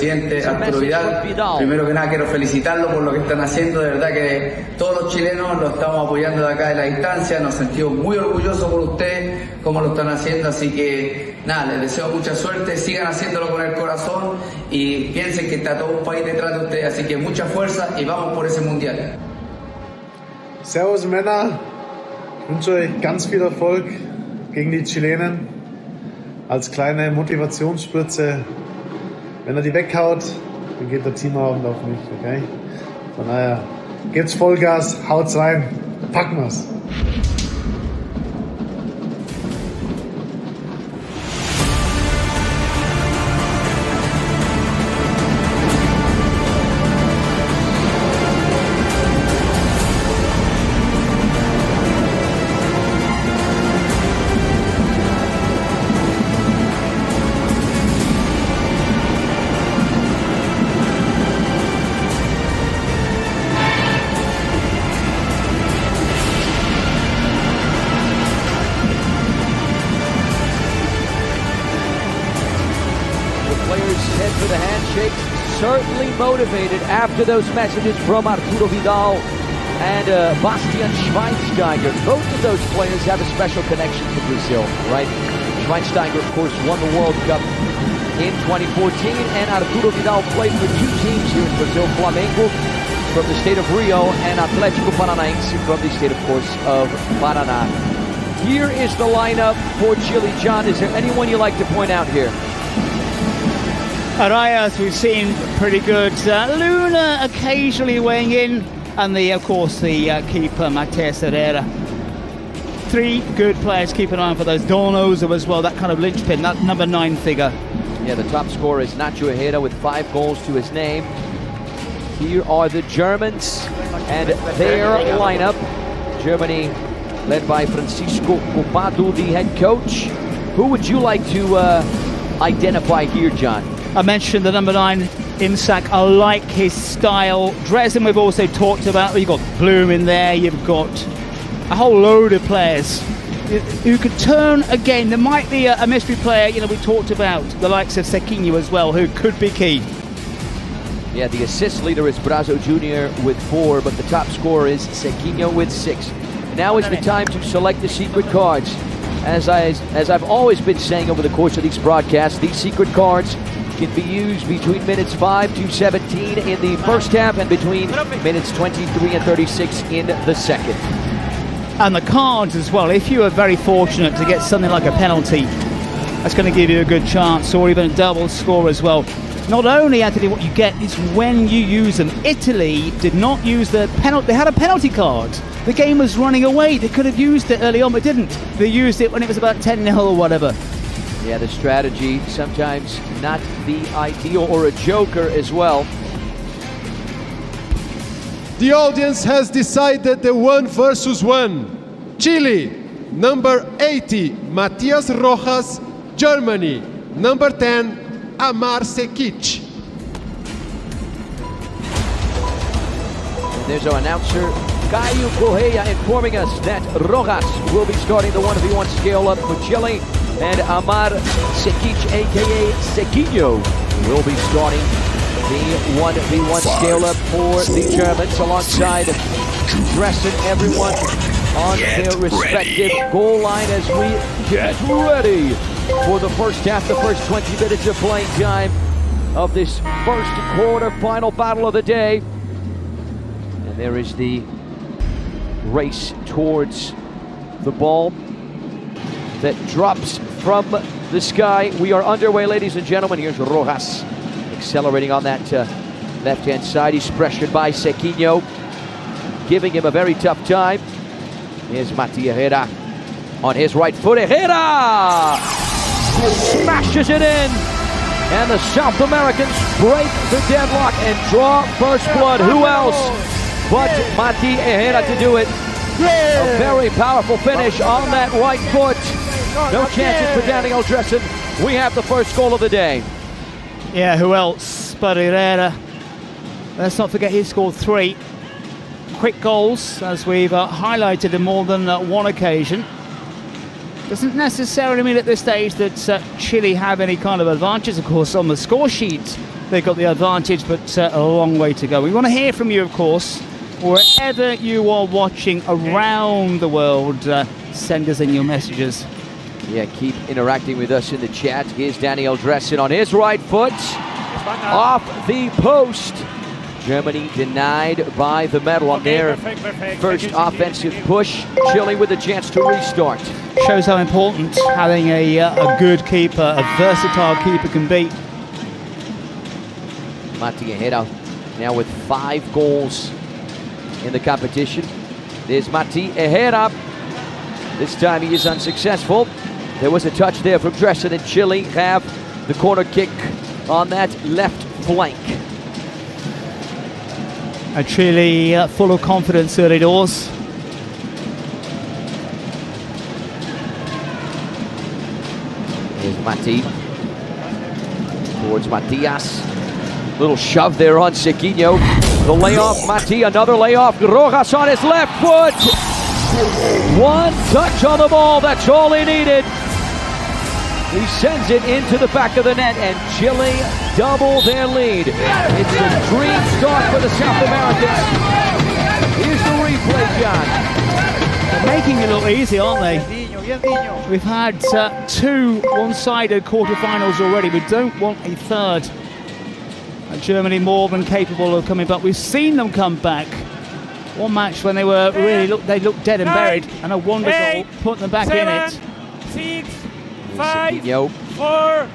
presidente Arturo Vidal. Primero que nada quiero felicitarlo por lo que están haciendo, de verdad que todos los chilenos lo estamos apoyando de acá de la distancia, nos sentimos muy orgullosos por ustedes, cómo lo están haciendo, así que nada, les deseo mucha suerte, sigan haciéndolo con el corazón y piensen que está todo un país detrás de ustedes, así que mucha fuerza y vamos por ese mundial. Servus Männer, ich wünsche euch ganz viel Erfolg gegen die Chilenen. Als kleine Motivationsspritze, wenn die weghaut, dann geht der Teamabend auf mich, okay? Von daher, gebt's Vollgas, haut's rein, packen wir's. Head for the handshake, certainly motivated after those messages from Arturo Vidal and Bastian Schweinsteiger. Both of those players have a special connection to Brazil, right? Schweinsteiger, of course, won the World Cup in 2014, and Arturo Vidal played for two teams here in Brazil, Flamengo from the state of Rio and Atlético Paranaense from the state, of course, of Paraná. Here is the lineup for Chile. John, is there anyone you like to point out here? Arias, we've seen pretty good. Luna occasionally weighing in, and of course the keeper Matheus Herrera. Three good players. Keep an eye on for those donos as well. That kind of linchpin, that number 9 figure. Yeah, the top scorer is Nacho Herrera with 5 goals to his name. Here are the Germans and their lineup. Germany led by Francisco Copado, the head coach. Who would you like to identify here, John? I mentioned the number 9, Imsak. I like his style. DAZN we've also talked about. You've got Bloom in there. You've got a whole load of players who could turn a game. There might be a mystery player, we talked about the likes of Sequinho as well, who could be key. Yeah, the assist leader is Brazo Jr. with 4, but the top scorer is Sequinho with 6. Now is the time to select the secret cards. As I've always been saying over the course of these broadcasts, these secret cards can be used between minutes 5 to 17 in the first half and between minutes 23 and 36 in the second. And the cards as well, if you are very fortunate to get something like a penalty, that's going to give you a good chance, or even a double score as well. Not only, Anthony, what you get is when you use them. Italy did not use the penalty. They had a penalty card. The game was running away. They could have used it early on, but didn't. They used it when it was about 10-0 or whatever. Yeah, the strategy sometimes not the ideal, or a joker as well. The audience has decided the 1 versus 1. Chile, number 80, Matias Rojas. Germany, number 10, Amar Sekic. And there's our announcer, Caio Correia, informing us that Rojas will be starting the 1v1 scale up for Chile, and Amar Sekic, aka Sequinho, will be starting the 1v1 scale up for the Germans, alongside dressing everyone on their respective goal line as we get ready for the first half, the first 20 minutes of playing time of this first quarter-final battle of the day. And there is the race towards the ball that drops from the sky. We are underway, ladies and gentlemen. Here's Rojas accelerating on that left-hand side. He's pressured by Sequinho, giving him a very tough time. Here's Matías Herrera on his right foot. Herrera smashes it in, and the South Americans break the deadlock and draw first blood. Who else but Matías Herrera to do it? A very powerful finish on that right foot. No chances for Daniel DAZN. We have the first goal of the day. Yeah, who else but Herrera? Let's not forget he scored 3 quick goals, as we've highlighted in more than one occasion. Doesn't necessarily mean at this stage that Chile have any kind of advantage. Of course, on the score sheet, they've got the advantage, but a long way to go. We want to hear from you, of course, wherever you are watching around the world. Send us in your messages. Yeah, keep interacting with us in the chat. Here's Daniel DAZN on his right foot. Off the post. Germany denied by the medal on their first offensive push. Chile with a chance to restart. Shows how important having a good keeper, a versatile keeper can be. Mati Ejeda now with 5 goals in the competition. There's Mati Ejeda. This time he is unsuccessful. There was a touch there from DAZN, and Chile have the corner kick on that left flank. Chile full of confidence early doors. Here's Mati towards Matias. Little shove there on Sequinho. The layoff, Mati, another layoff. Rojas on his left foot. One touch on the ball, that's all he needed. He sends it into the back of the net, and Chile double their lead. It's a dream start for the South Americans. Here's the replay, John. They're making it look easy, aren't they? We've had 2 one-sided quarterfinals already. We don't want a third. Germany more than capable of coming back. We've seen them come back. One match when they were they looked dead and buried, and a wonder goal put them back in it. 6, 5, 4,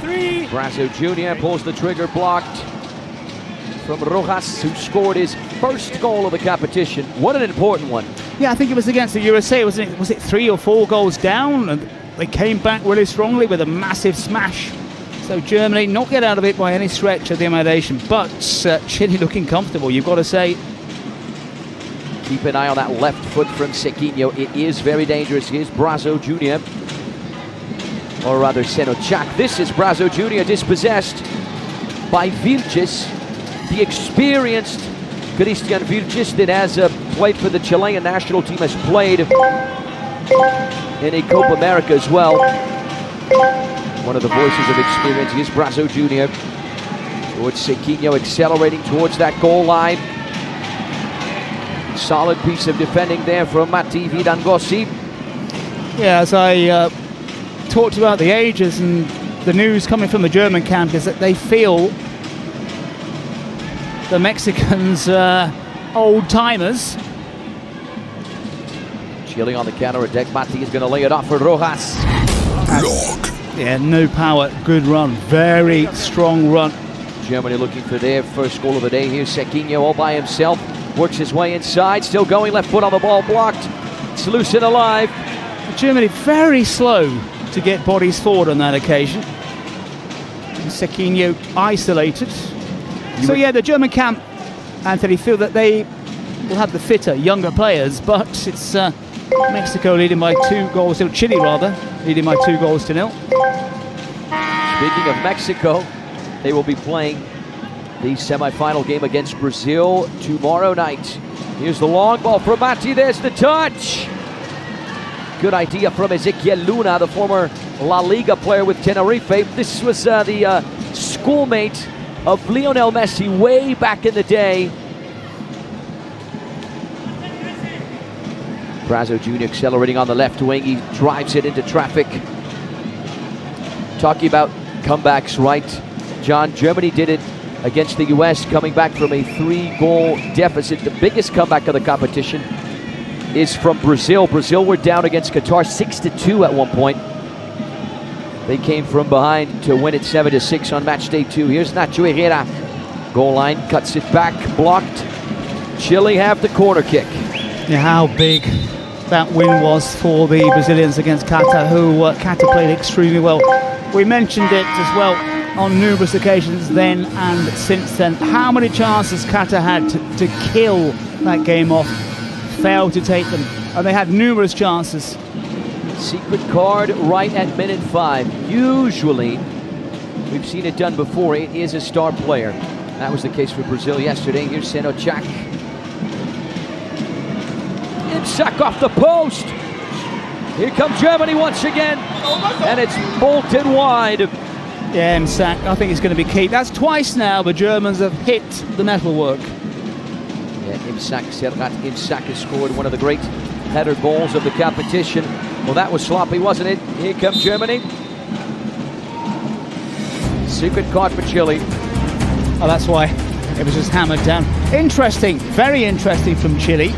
3. Brazo Jr. pulls the trigger, blocked from Rojas, who scored his first goal of the competition. What an important one. Yeah, I think it was against the USA, wasn't it? Was it 3 or 4 goals down? And they came back really strongly with a massive smash. So Germany not get out of it by any stretch of the imagination, but Chile looking comfortable, you've got to say. Keep an eye on that left foot from Sequinho. It is very dangerous. Here's Brazo Jr. Or rather, Senochak. This is Brazo Jr. dispossessed by Vilches, the experienced Christian Vilches that has played for the Chilean national team, has played in a Copa America as well. One of the voices of experience is Brazo Jr. Towards Sequinho, accelerating towards that goal line. Solid piece of defending there from Mati Vidangosi. Yeah, as I talked about the ages, and the news coming from the German camp is that they feel the Mexicans old timers. Chile on the counter attack. Mati is going to lay it off for Rojas. Yeah, no power, good run, very strong run. Germany looking for their first goal of the day. Here's Sequinho all by himself. Works his way inside, still going, left foot on the ball, blocked. It's loose and alive. Germany very slow to get bodies forward on that occasion. Sequinho isolated. So yeah, the German camp, Anthony, feel that they will have the fitter, younger players, but it's Mexico leading by 2 goals to Chile rather, leading by 2 goals to 0. Speaking of Mexico, they will be playing the semi-final game against Brazil tomorrow night. Here's the long ball from Mati, there's the touch. Good idea from Ezequiel Luna, the former La Liga player with Tenerife. This was the schoolmate of Lionel Messi way back in the day. Brazo Jr. accelerating on the left wing, he drives it into traffic. Talking about comebacks, right? John, Germany did it against the US, coming back from a 3-goal deficit. The biggest comeback of the competition is from Brazil. Brazil were down against Qatar 6-2 at one point. They came from behind to win it 7-6 on match day 2. Here's Nacho Herrera. Goal line, cuts it back, blocked. Chile have the corner kick. Yeah, how big that win was for the Brazilians against Qatar, who Qatar played extremely well. We mentioned it as well on numerous occasions then and since then. How many chances Qatar had to kill that game off, failed to take them, and they had numerous chances. Secret card right at minute 5. Usually, we've seen it done before, it is a star player. That was the case for Brazil yesterday. Here's Senochak. Imsak off the post. Here comes Germany once again, and it's bolted wide. Yeah, Imsak, I think it's going to be key. That's twice now the Germans have hit the metalwork. Yeah, Serhat Imsak has scored one of the great header goals of the competition. Well, that was sloppy, wasn't it? Here comes Germany. Secret card for Chile. Oh, that's why it was just hammered down. Interesting, very interesting from Chile.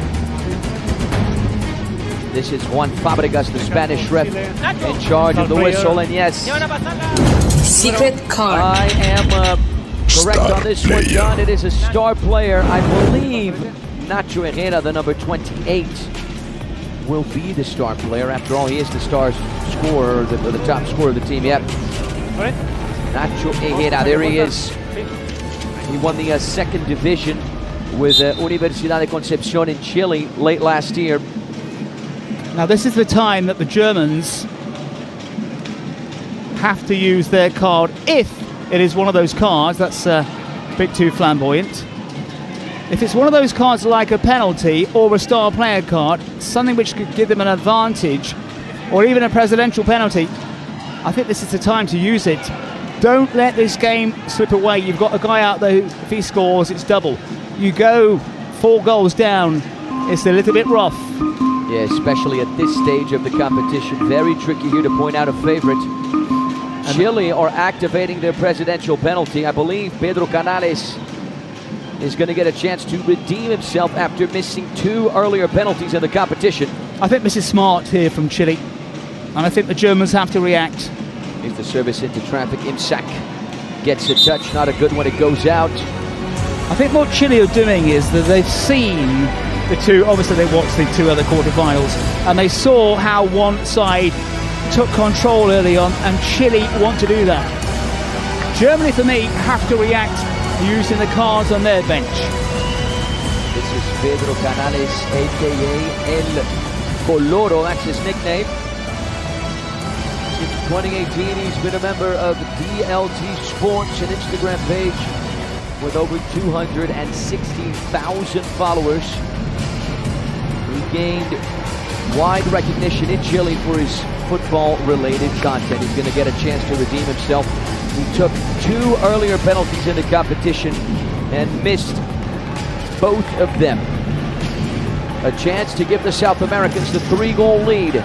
This is Juan Fabregas, the Spanish ref, in charge of the whistle, and yes, secret card. I am correct on this one, John. It is a star player. I believe Nacho Herrera, the number 28, will be the star player. After all, he is the star scorer, the top scorer of the team. Yep. Nacho Herrera, there he is. He won the second division with Universidad de Concepción in Chile late last year. Now this is the time that the Germans have to use their card if it is one of those cards that's a bit too flamboyant. If it's one of those cards like a penalty or a star player card, something which could give them an advantage, or even a presidential penalty, I think this is the time to use it. Don't let this game slip away. You've got a guy out there who, if he scores, it's double. You go 4 goals down, it's a little bit rough. Yeah, especially at this stage of the competition. Very tricky here to point out a favorite. Chile are activating their presidential penalty. I believe Pedro Canales is going to get a chance to redeem himself after missing 2 earlier penalties in the competition. I think this is smart here from Chile, and I think the Germans have to react. Here's the service into traffic. Imsak gets a touch, not a good one, it goes out. I think what Chile are doing is that they've seen the two, obviously they watched the 2 other quarterfinals, and they saw how one side took control early on, and Chile want to do that. Germany, for me, have to react using the cards on their bench. This is Pedro Canales, aka El Coloro, that's his nickname. Since 2018, he's been a member of DLT Sports, an Instagram page with over 260,000 followers. He gained wide recognition in Chile for his football-related content. He's going to get a chance to redeem himself. He took 2 earlier penalties in the competition and missed both of them. A chance to give the South Americans the 3-goal lead.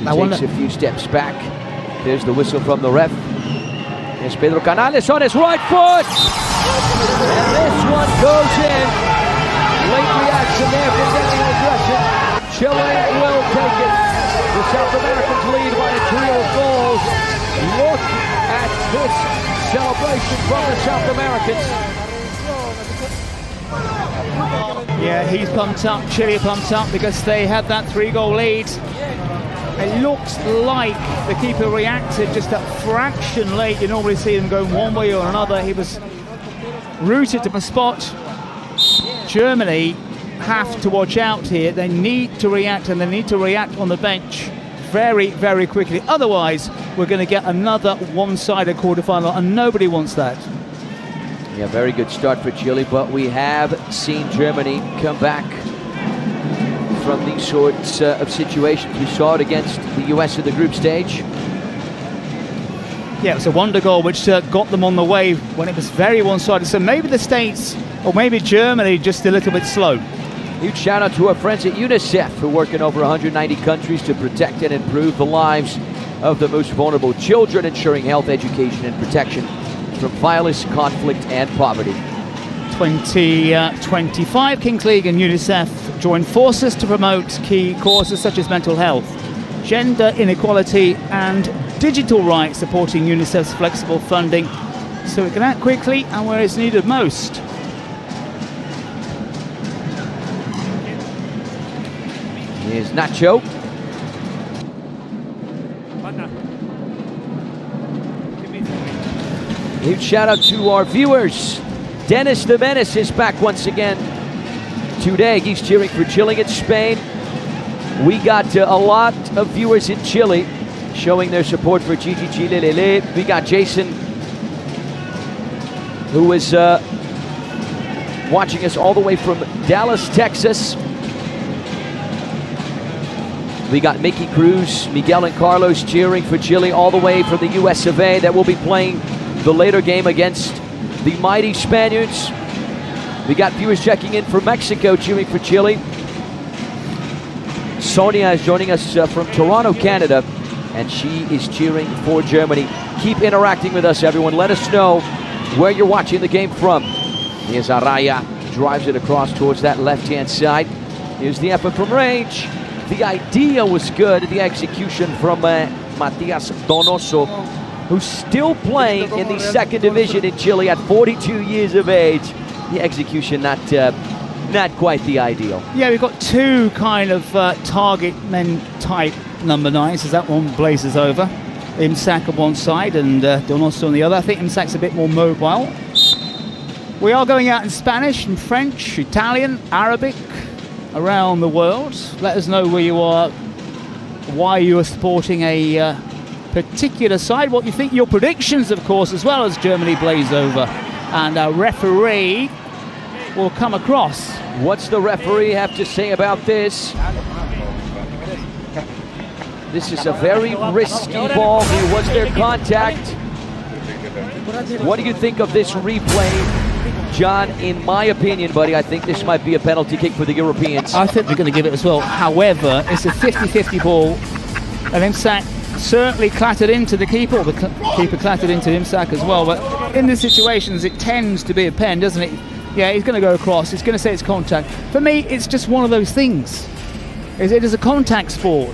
Takes a few steps back. There's the whistle from the ref. There's Pedro Canales on his right foot. And this one goes in. Late reaction there from Daniel Aggression. Chile will take it. The South Americans lead by a trio of goals. Look at this celebration from the South Americans. Yeah, he's pumped up, Chile pumped up because they had that 3-goal lead. It looks like the keeper reacted just a fraction late. You normally see him going one way or another. He was rooted to the spot. Germany have to watch out here. They need to react, and they need to react on the bench very, very quickly. Otherwise, we're going to get another one-sided quarterfinal, and nobody wants that. Yeah, very good start for Chile, but we have seen Germany come back from these sorts of situations. We saw it against the US in the group stage. Yeah, it was a wonder goal which got them on the way when it was very one-sided. So maybe the States, or maybe Germany, just a little bit slow. Huge shout out to our friends at UNICEF, who work in over 190 countries to protect and improve the lives of the most vulnerable children, ensuring health, education, and protection from violence, conflict, and poverty. 2025, Kings League and UNICEF join forces to promote key causes such as mental health, gender inequality, and digital rights, supporting UNICEF's flexible funding so it can act quickly and where it's needed most. Here's Nacho. Huge shout out to our viewers. Dennis the Menace is back once again today. He's cheering for Chile and Spain. We got a lot of viewers in Chile showing their support for Gigi Chile Lele. We got Jason, who is watching us all the way from Dallas, Texas. We got Mickey Cruz, Miguel and Carlos cheering for Chile all the way from the US of A that will be playing the later game against the mighty Spaniards. We got viewers checking in from Mexico cheering for Chile. Sonia is joining us from Toronto, Canada, and she is cheering for Germany. Keep interacting with us, everyone. Let us know where you're watching the game from. Here's Araya, drives it across towards that left-hand side. Here's the effort from range. The idea was good. The execution from Matias Donoso, who's still playing in the second division in Chile at 42 years of age. The execution not quite the ideal. Yeah, we've got two kind of target men type number 9s as that one blazes over. Imsak on one side and Donoso on the other. I think Imsak's a bit more mobile. We are going out in Spanish and French, Italian, Arabic, around the world. Let us know where you are, why you are supporting a particular side, what you think, your predictions, of course, as well as Germany blaze over. And our referee will come across. What's the referee have to say about this? This is a very risky ball. Was there contact? What do you think of this replay? John, in my opinion, buddy, I think this might be a penalty kick for the Europeans. I think they're going to give it as well. However, it's a 50-50 ball, and Imsak certainly clattered into the keeper, or the keeper clattered into Imsak as well. But in these situations, it tends to be a pen, doesn't it? Yeah, he's going to go across. He's going to say it's contact. For me, it's just one of those things. It is a contact sport.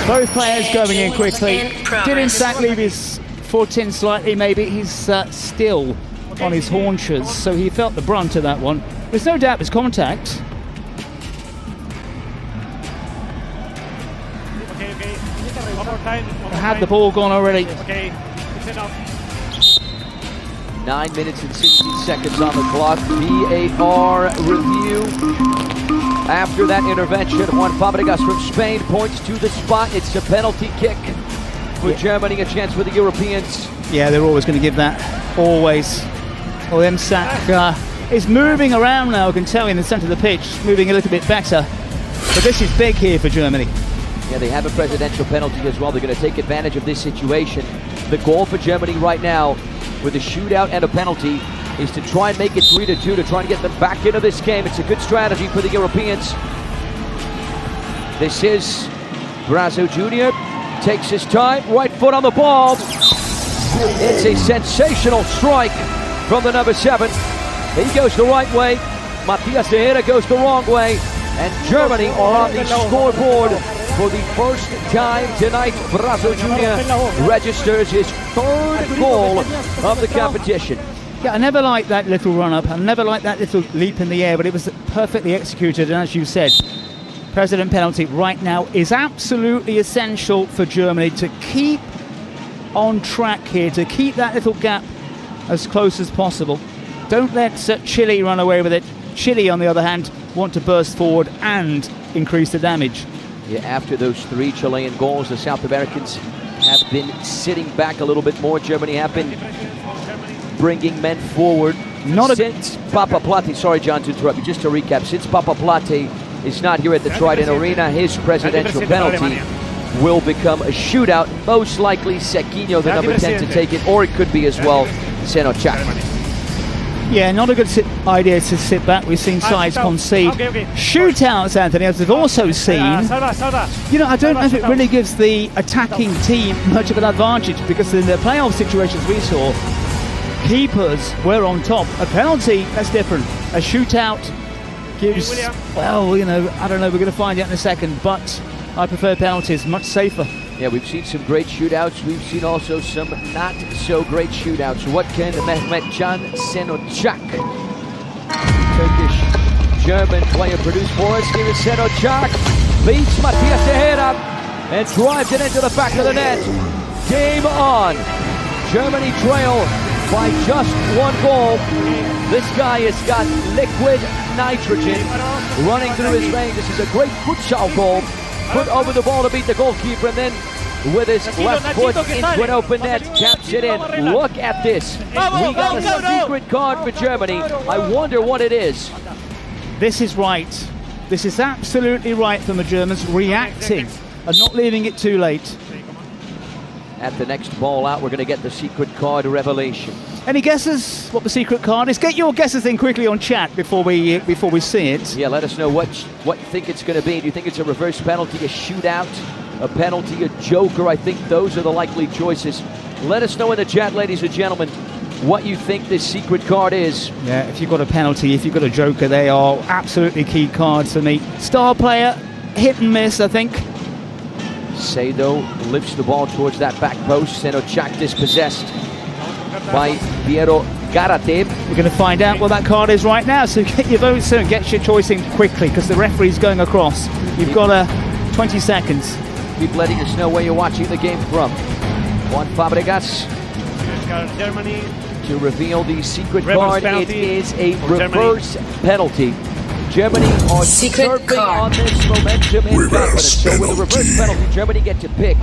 Both players going in quickly. Did Imsak leave his foot in slightly? Maybe he's still on his haunches, so he felt the brunt of that one. There's no doubt it's contact. Had the ball gone already? 9 minutes and 16 seconds on the clock. VAR review. After that intervention, Juan Fabregas from Spain points to the spot. It's a penalty kick for Germany, a chance for the Europeans. Yeah, they're always going to give that. Always. Well, Imsak is moving around now, I can tell, in the centre of the pitch, moving a little bit better. But this is big here for Germany. Yeah, they have a presidential penalty as well. They're going to take advantage of this situation. The goal for Germany right now, with a shootout and a penalty, is to try and make it 3-2 to try and get them back into this game. It's a good strategy for the Europeans. This is Brazo Jr. Takes his time, right foot on the ball. It's a sensational strike from the number 7. He goes the right way. Matias Tejera goes the wrong way. And Germany are on the scoreboard for the first time tonight. Brazo Jr. registers his 3rd goal of the competition. Yeah, I never liked that little run-up. I never liked that little leap in the air, but it was perfectly executed. And as you said, president penalty right now is absolutely essential for Germany to keep on track here, to keep that little gap as close as possible. Don't let Chile run away with it. Chile, on the other hand, want to burst forward and increase the damage. Yeah, after those 3 Chilean goals, the South Americans have been sitting back a little bit more. Germany have been bringing men forward. Since Papa Plate, sorry John to interrupt you, just to recap, since Papa Plate is not here at the Trident Arena, his presidential penalty will become a shootout. Most likely Sequinho, the number 10, to take it, or it could be as well Senochak. Yeah, not a good idea to sit back. We've seen sides concede shootouts, Anthony, as we've also seen. You know, I don't know if it really gives the attacking team much of an advantage, because in the playoff situations we saw, keepers were on top. A penalty, that's different. A shootout gives, well, you know, I don't know, we're going to find out in a second, but I prefer penalties, much safer. Yeah, we've seen some great shootouts. We've seen also some not so great shootouts. What can Mehmetcan Senochak, Turkish-German player, produce for us? Here is Senochak, beats Matias Tejera and drives it into the back of the net. Game on. Germany trail by just 1 goal. This guy has got liquid nitrogen running through his veins. This is a great futsal goal. Put over the ball to beat the goalkeeper, and then with his left foot into an open net, taps it in. Look at this. We got a secret card for Germany. I wonder what it is. This is right. This is absolutely right from the Germans, reacting and not leaving it too late. At the next ball out, we're going to get the secret card revelation. Any guesses what the secret card is? Get your guesses in quickly on chat before we see it. Yeah, let us know what you think it's going to be. Do you think it's a reverse penalty, a shootout, a penalty, a joker? I think those are the likely choices. Let us know in the chat, ladies and gentlemen, what you think this secret card is. Yeah, if you've got a penalty, if you've got a joker, they are absolutely key cards for me. Star player, hit and miss, I think. Seido lifts the ball towards that back post. Senochak dispossessed by Piero Garate. We're going to find out what that card is right now, so get your vote soon, get your choice in quickly, because the referee's going across. You've got 20 seconds. Keep letting us know where you're watching the game from. Juan Fabregas Germany to reveal the secret card. It is a reverse penalty. Germany are surfing on this momentum and confidence. So with a reverse penalty, Germany get to pick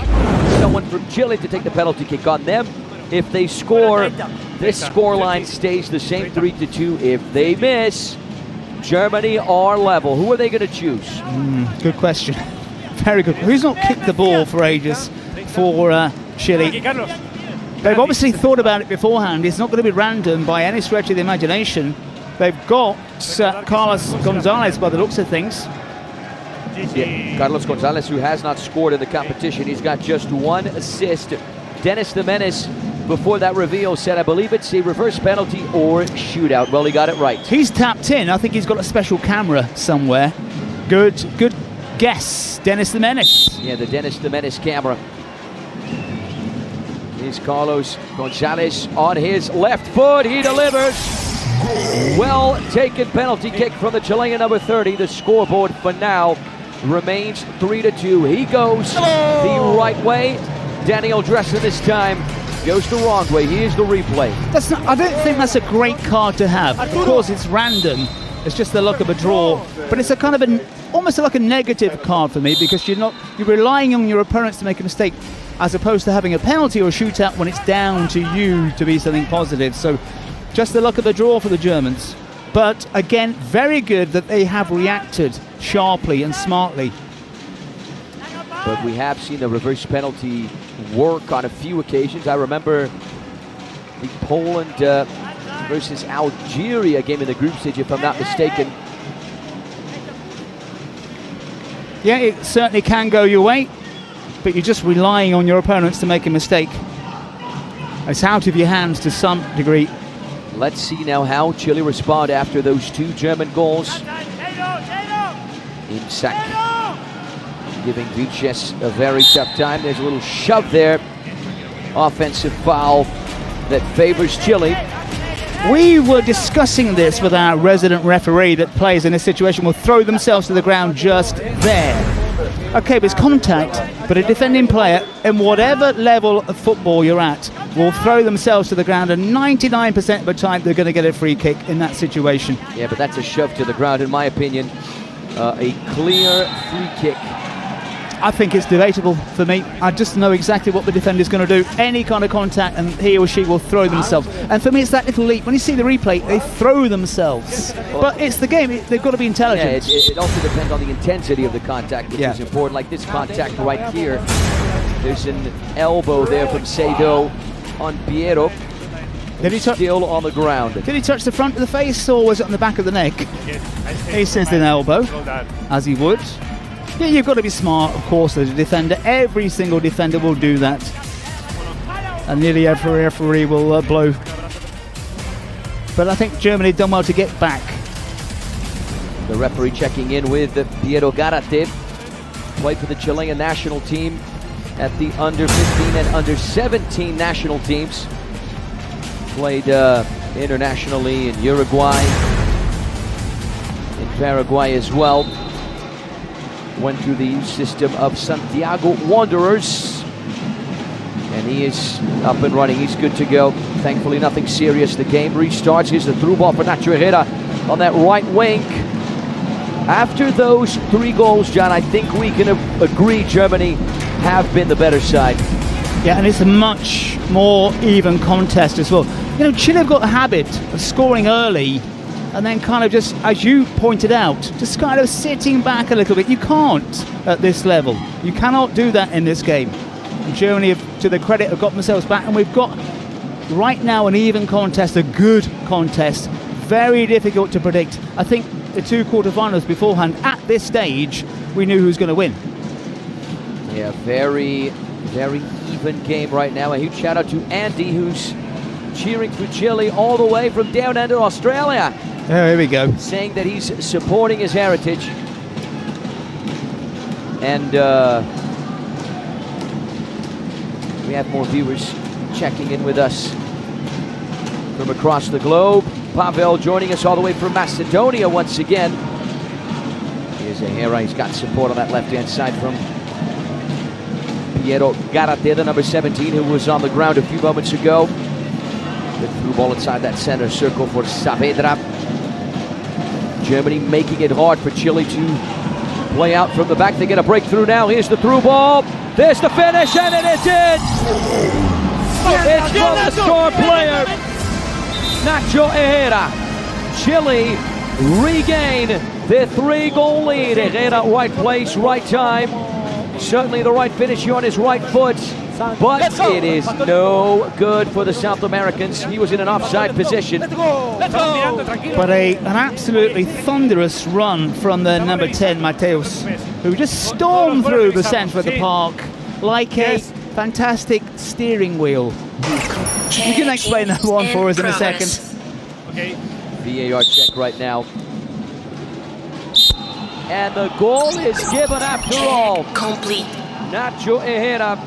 someone from Chile to take the penalty kick on them. If they score, this scoreline stays the same, 3-2. If they miss, Germany are level. Who are they going to choose? Good question. Very good. Who's not kicked the ball for ages for Chile? They've obviously thought about it beforehand. It's not going to be random by any stretch of the imagination. They've got Carlos Gonzalez by the looks of things. Yeah, Carlos Gonzalez, who has not scored in the competition. He's got just one assist. Dennis the Menace, before that reveal, said, I believe it's a reverse penalty or shootout. Well, he got it right. He's tapped in. I think he's got a special camera somewhere. Good guess, Dennis the Menace. Yeah, the Dennis the Menace camera. Here's Carlos Gonzalez on his left foot. He delivers. Well taken penalty kick from the Chilean number 30. The scoreboard for now remains 3-2. He goes the right way. Daniel Dressen this time goes the wrong way. Here's the replay. I don't think that's a great card to have. Of course, it's random. It's just the luck of a draw. But it's a kind of almost like a negative card for me, because you're relying on your opponents to make a mistake, as opposed to having a penalty or a shootout when it's down to you to be something positive. So just the luck of the draw for the Germans. But again, very good that they have reacted sharply and smartly. But we have seen the reverse penalty work on a few occasions. I remember the Poland versus Algeria game in the group stage, if I'm not mistaken. Yeah, it certainly can go your way, but you're just relying on your opponents to make a mistake. It's out of your hands to some degree. Let's see now how Chile respond after those two German goals. Insak giving Viches a very tough time. There's a little shove there. Offensive foul that favors Chile. We were discussing this with our resident referee, that players in this situation will throw themselves to the ground just there. Okay, but it's contact, but a defending player, in whatever level of football you're at, will throw themselves to the ground, and 99% of the time they're going to get a free kick in that situation. Yeah, but that's a shove to the ground, in my opinion. A clear free kick. I think it's debatable for me. I just know exactly what the defender's going to do. Any kind of contact, and he or she will throw themselves. And for me, it's that little leap. When you see the replay, they throw themselves. But it's the game. They've got to be intelligent. Yeah, it also depends on the intensity of the contact, which is important. Like this contact right here. There's an elbow there from Seido on Piero. Did he still on the ground. Did he touch the front of the face, or was it on the back of the neck? He says an elbow, as he would. Yeah, you've got to be smart, of course, as a defender. Every single defender will do that. And nearly every referee will blow. But I think Germany done well to get back. The referee checking in with Piero Garate. Played for the Chilean national team at the under 15 and under 17 national teams. Played internationally in Uruguay, in Paraguay as well. Went through the system of Santiago Wanderers, and he is up and running. He's good to go. Thankfully, nothing serious. The game restarts. Here's the through ball for Nacho Herrera on that right wing. After those three goals, John, I think we can agree Germany have been the better side. Yeah, and it's a much more even contest as well. You know, Chile have got a habit of scoring early and then kind of just, as you pointed out, just kind of sitting back a little bit. You can't at this level. You cannot do that in this game. And Germany, to their credit, have got themselves back, and we've got right now an even contest, a good contest. Very difficult to predict. I think the two quarterfinals beforehand, at this stage, we knew who's going to win. Yeah, very, very even game right now. A huge shout out to Andy, who's cheering for Chile all the way from down under Australia. Oh, here we go. Saying that he's supporting his heritage. And we have more viewers checking in with us from across the globe. Pavel joining us all the way from Macedonia once again. Here's Ahera. He's got support on that left-hand side from Piero Garate, the number 17, who was on the ground a few moments ago. The through ball inside that center circle for Saavedra. Germany making it hard for Chile to play out from the back. They get a breakthrough now. Here's the through ball. There's the finish, and it is in! It's from the star player, Nacho Ahera. Chile regain their 3-goal lead. Ahera, right place, right time. Certainly the right finish here on his right foot. But it is no good for the South Americans. He was in an offside position. But an absolutely thunderous run from the number 10, Mateus, who just stormed through the centre of the park like a fantastic steering wheel. You can explain that one for us in a second. Okay. VAR check right now. And the goal is given after all. Complete. Nacho Ahera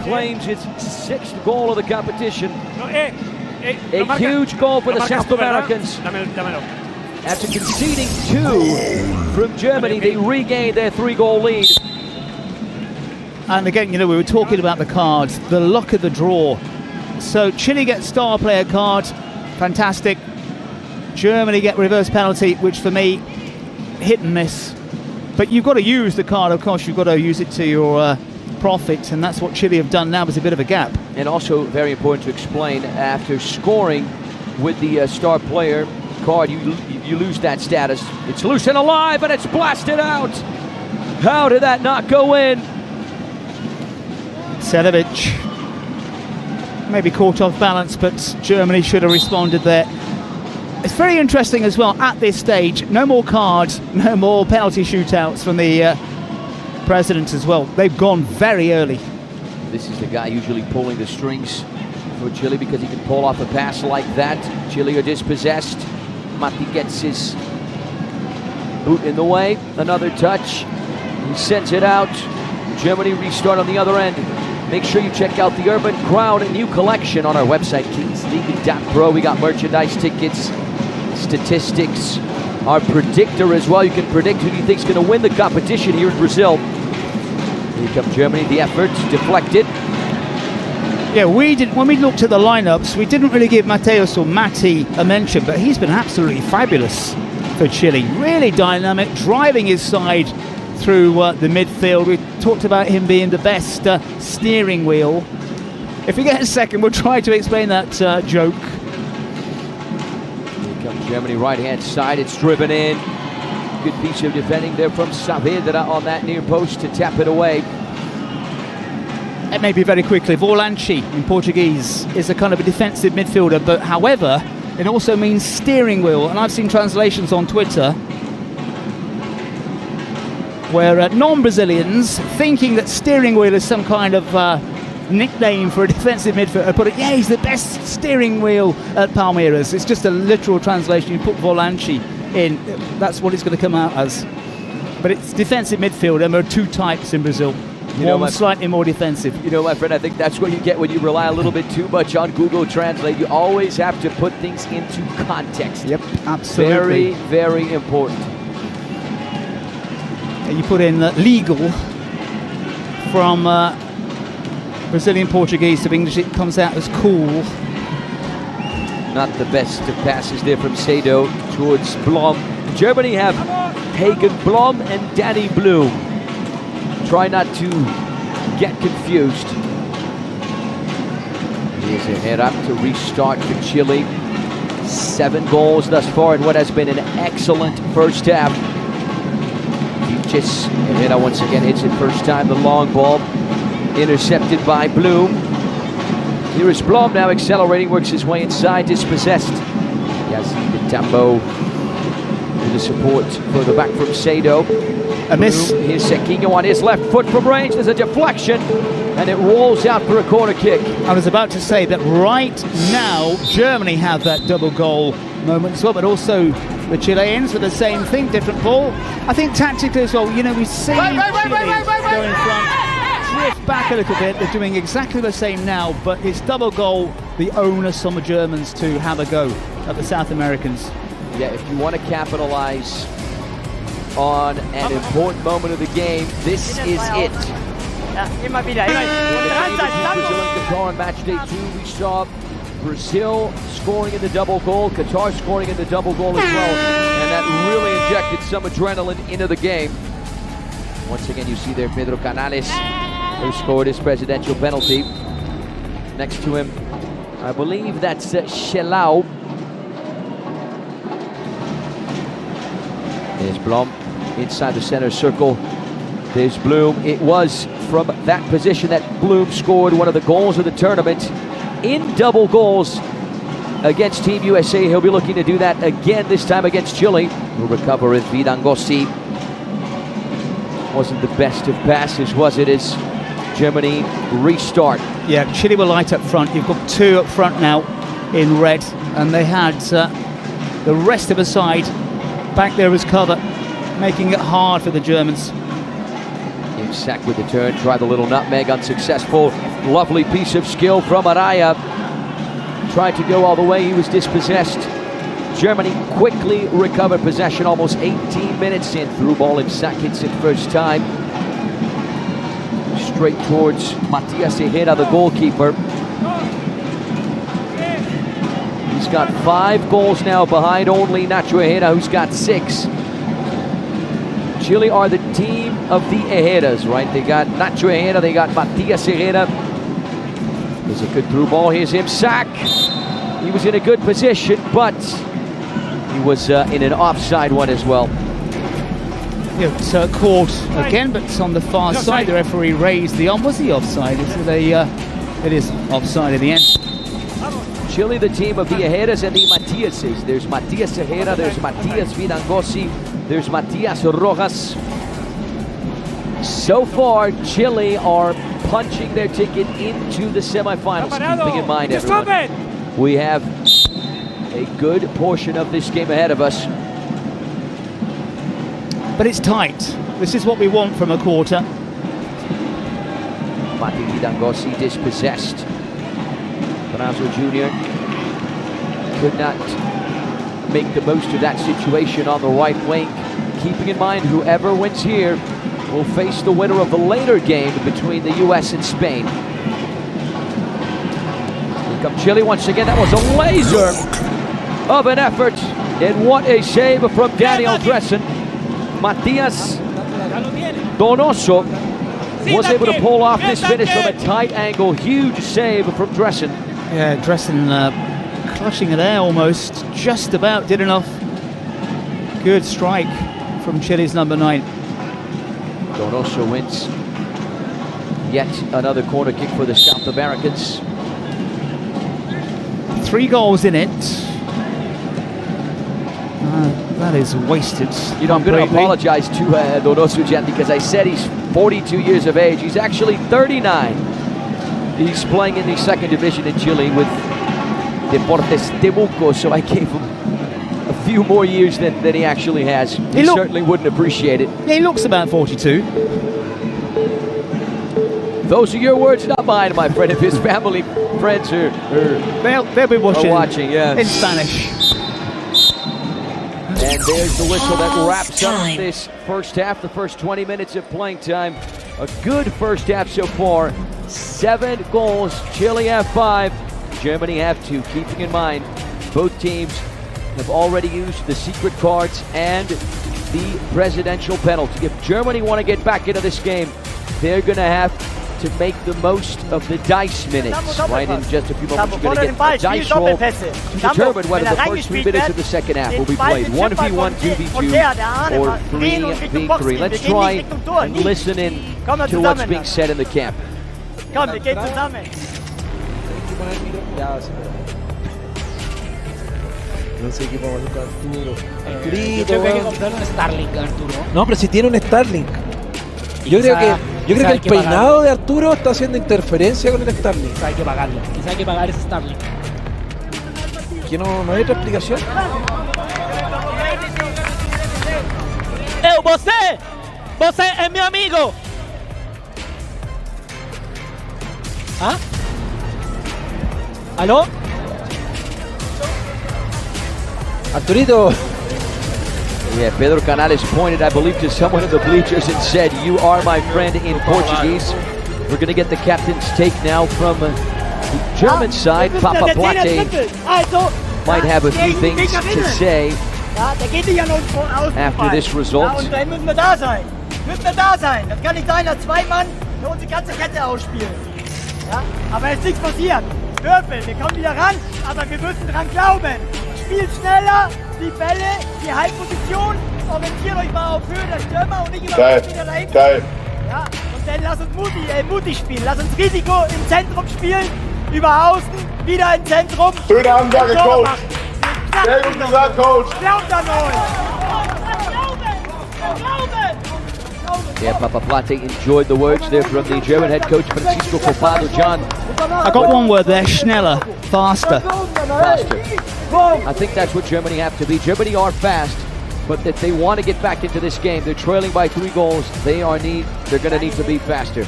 claims its 6th goal of the competition. A huge goal for the South Americans. After conceding 2 from Germany, they regained their 3-goal lead. And again, you know, we were talking about the cards, the luck of the draw. So Chile get star player card, fantastic. Germany get reverse penalty, which for me, hit and miss. But you've got to use the card, of course, you've got to use it to your profit, and that's what Chile have done now. There's a bit of a gap. And also very important to explain, after scoring with the star player card, you lose that status. It's loose and alive, and it's blasted out. How did that not go in? Selevic maybe caught off balance, but Germany should have responded there. It's very interesting as well, at this stage, no more cards, no more penalty shootouts from the president as well. They've gone very early. This is the guy usually pulling the strings for Chile because he can pull off a pass like that. Chile are dispossessed. Mati gets his boot in the way. Another touch. He sends it out. Germany restart on the other end. Make sure you check out the Urban Crowd new collection on our website, kingsleague.pro. We got merchandise, tickets, statistics, our predictor as well. You can predict who you think is going to win the competition here in Brazil. Here comes Germany, the effort deflected. Yeah, when we looked at the lineups, we didn't really give Mateus or Mati a mention, but he's been absolutely fabulous for Chile. Really dynamic, driving his side through the midfield. We talked about him being the best steering wheel. If we get a second, we'll try to explain that joke. Here comes Germany, right-hand side. It's driven in. Good piece of defending there from Saavedra on that near post to tap it away. It may be very quickly. Volante in Portuguese is a kind of a defensive midfielder, but however, it also means steering wheel. And I've seen translations on Twitter where non-Brazilians, thinking that steering wheel is some kind of nickname for a defensive midfielder, put it, yeah, he's the best steering wheel at Palmeiras. It's just a literal translation. You put Volante in, that's what it's going to come out as. But it's defensive midfielder, and there are 2 types in Brazil. One slightly more defensive. You know, my friend, I think that's what you get when you rely a little bit too much on Google Translate. You always have to put things into context. Yep, absolutely. Very, very important. You put in legal from Brazilian Portuguese to English, it comes out as cool. Not the best of passes there from Sado towards Blom. Germany have Hagen Blom and Danny Blue. Try not to get confused. Here's a head up to restart for Chile. 7 goals thus far in what has been an excellent first half. Just Herrera once again hits it first time, the long ball intercepted by Bloom. Here is Blom now accelerating, works his way inside, dispossessed. Yazid Tambo with the support further back from Sado. A miss. Here's Sequinho on his left foot from range. There's a deflection and it rolls out for a corner kick. I was about to say that right now Germany have that double goal moment as well, but also the Chileans with the same thing, different ball. I think tactically as well, you know, we see Chile go in front, drift back a little bit. They're doing exactly the same now, but it's double goal, the onus on the Germans to have a go at the South Americans. Yeah, if you want to capitalize on an important moment of the game, this is it. On match day 2, we saw Brazil scoring in the double goal, Qatar scoring in the double goal as well, and that really injected some adrenaline into the game. Once again, you see there Pedro Canales, who scored his presidential penalty. Next to him, I believe that's Shelau. There's Blom inside the center circle. There's Bloom. It was from that position that Bloom scored one of the goals of the tournament in double goals against Team USA. He'll be looking to do that again, this time against Chile. Will recover in Vidangossi. Wasn't the best of passes, was it, as Germany restart? Yeah, Chile were light up front. You've got 2 up front now in red, and they had the rest of the side back there as cover, making it hard for the Germans. Sack with the turn, tried the little nutmeg, unsuccessful. Lovely piece of skill from Araya. Tried to go all the way, he was dispossessed. Germany quickly recovered possession almost 18 minutes in. Through ball and Sack hits it first time. Straight towards Matias Herrera, the goalkeeper. He's got 5 goals now behind only Nacho Herrera, who's got 6. Chile are the team of the Herreras, right? They got Nacho Herrera, they got Matias Herrera. There's a good through ball, here's him, Sack. He was in a good position, but he was in an offside one as well. Yeah, so caught again, but on the far side, the referee raised the arm. Was he offside? It is offside at the end. Chile, the team of the Herreras and the Matiases. There's Matias Herrera, there's Matias Vidangossi, there's Matias Rojas. So far, Chile are punching their ticket into the semifinals. Keeping in mind, everyone, we have a good portion of this game ahead of us. But it's tight. This is what we want from a quarter. Mati Vidangossi dispossessed. Brazo Jr. could not make the most of that situation on the right wing. Keeping in mind, whoever wins here will face the winner of the later game between the US and Spain. Here come Chile once again. That was a laser of an effort. And what a save from Daniel DAZN. Matias Donoso was able to pull off this finish from a tight angle. Huge save from DAZN. Yeah, DAZN clutching it there almost. Just about did enough. Good strike from Chile's number 9. Donoso wins yet another corner kick for the South Americans. 3 goals in it. That is wasted. You know, I'm going to apologize to Donoso Jan, because I said he's 42 years of age. He's actually 39. He's playing in the 2nd division in Chile with Deportes Temuco, so I gave him a few more years than he actually has. He certainly wouldn't appreciate it. Yeah, he looks about 42. Those are your words, not mine, my friend. If his family, friends they'll be watching yeah. In Spanish. And there's the whistle that wraps up this first half, the first 20 minutes of playing time. A good first half so far. 7 goals, Chile have 5, Germany have 2. Keeping in mind, both teams have already used the secret cards and the presidential penalty. If Germany want to get back into this game, they're going to have to make the most of the dice minutes. Right, in just a few moments you're going to get a dice roll to determine whether the first 3 minutes of the second half will be played 1v1, 2v2, or 3v3. Let's try and listen in to what's being said in the camp. Komm, wir gehen zusammen. No sé qué vamos a hacer con Arturo. Yo creo que hay que comprar un Starlink, Arturo. No, pero si tiene un Starlink. Yo creo que el peinado de Arturo está haciendo interferencia con el Starlink. Quizá hay que pagarlo. Quizá hay que pagar ese Starlink. ¿Que no hay otra explicación? Você! Você é meu amigo! ¿Ah? ¿Aló? Arturito. Yeah, Pedro Canales pointed, I believe, to someone in the bleachers and said, "You are my friend" in Portuguese. We're going to get the captain's take now from the German side. Papa Plate might have a few things to say after this result. Und dann müssen wir da sein. Müssen wir da sein. Das kann nicht sein, dass 2 Mann unsere ganze Kette ausspielen. Ja? Aber es ist nichts passiert. Würfel, wir kommen wieder ran, aber wir müssen dran glauben. Spielt schneller, die Bälle, die Halbposition. Orientiert euch mal auf Höhe der Stürmer und nicht immer wieder dahinter. Geil. Ja? Und dann lasst uns mutig spielen. Lasst uns Risiko im Zentrum spielen, über außen, wieder im Zentrum. Schöne Ansage, Coach. Sehr gut gesagt, Coach. Glaubt an euch. Yeah, Papa Plate enjoyed the words there from the German head coach Francisco Copado. John, I got one word there, schneller, faster. I think that's what Germany have to be. Germany are fast, but if they want to get back into this game, they're trailing by 3 goals. They're going to need to be faster.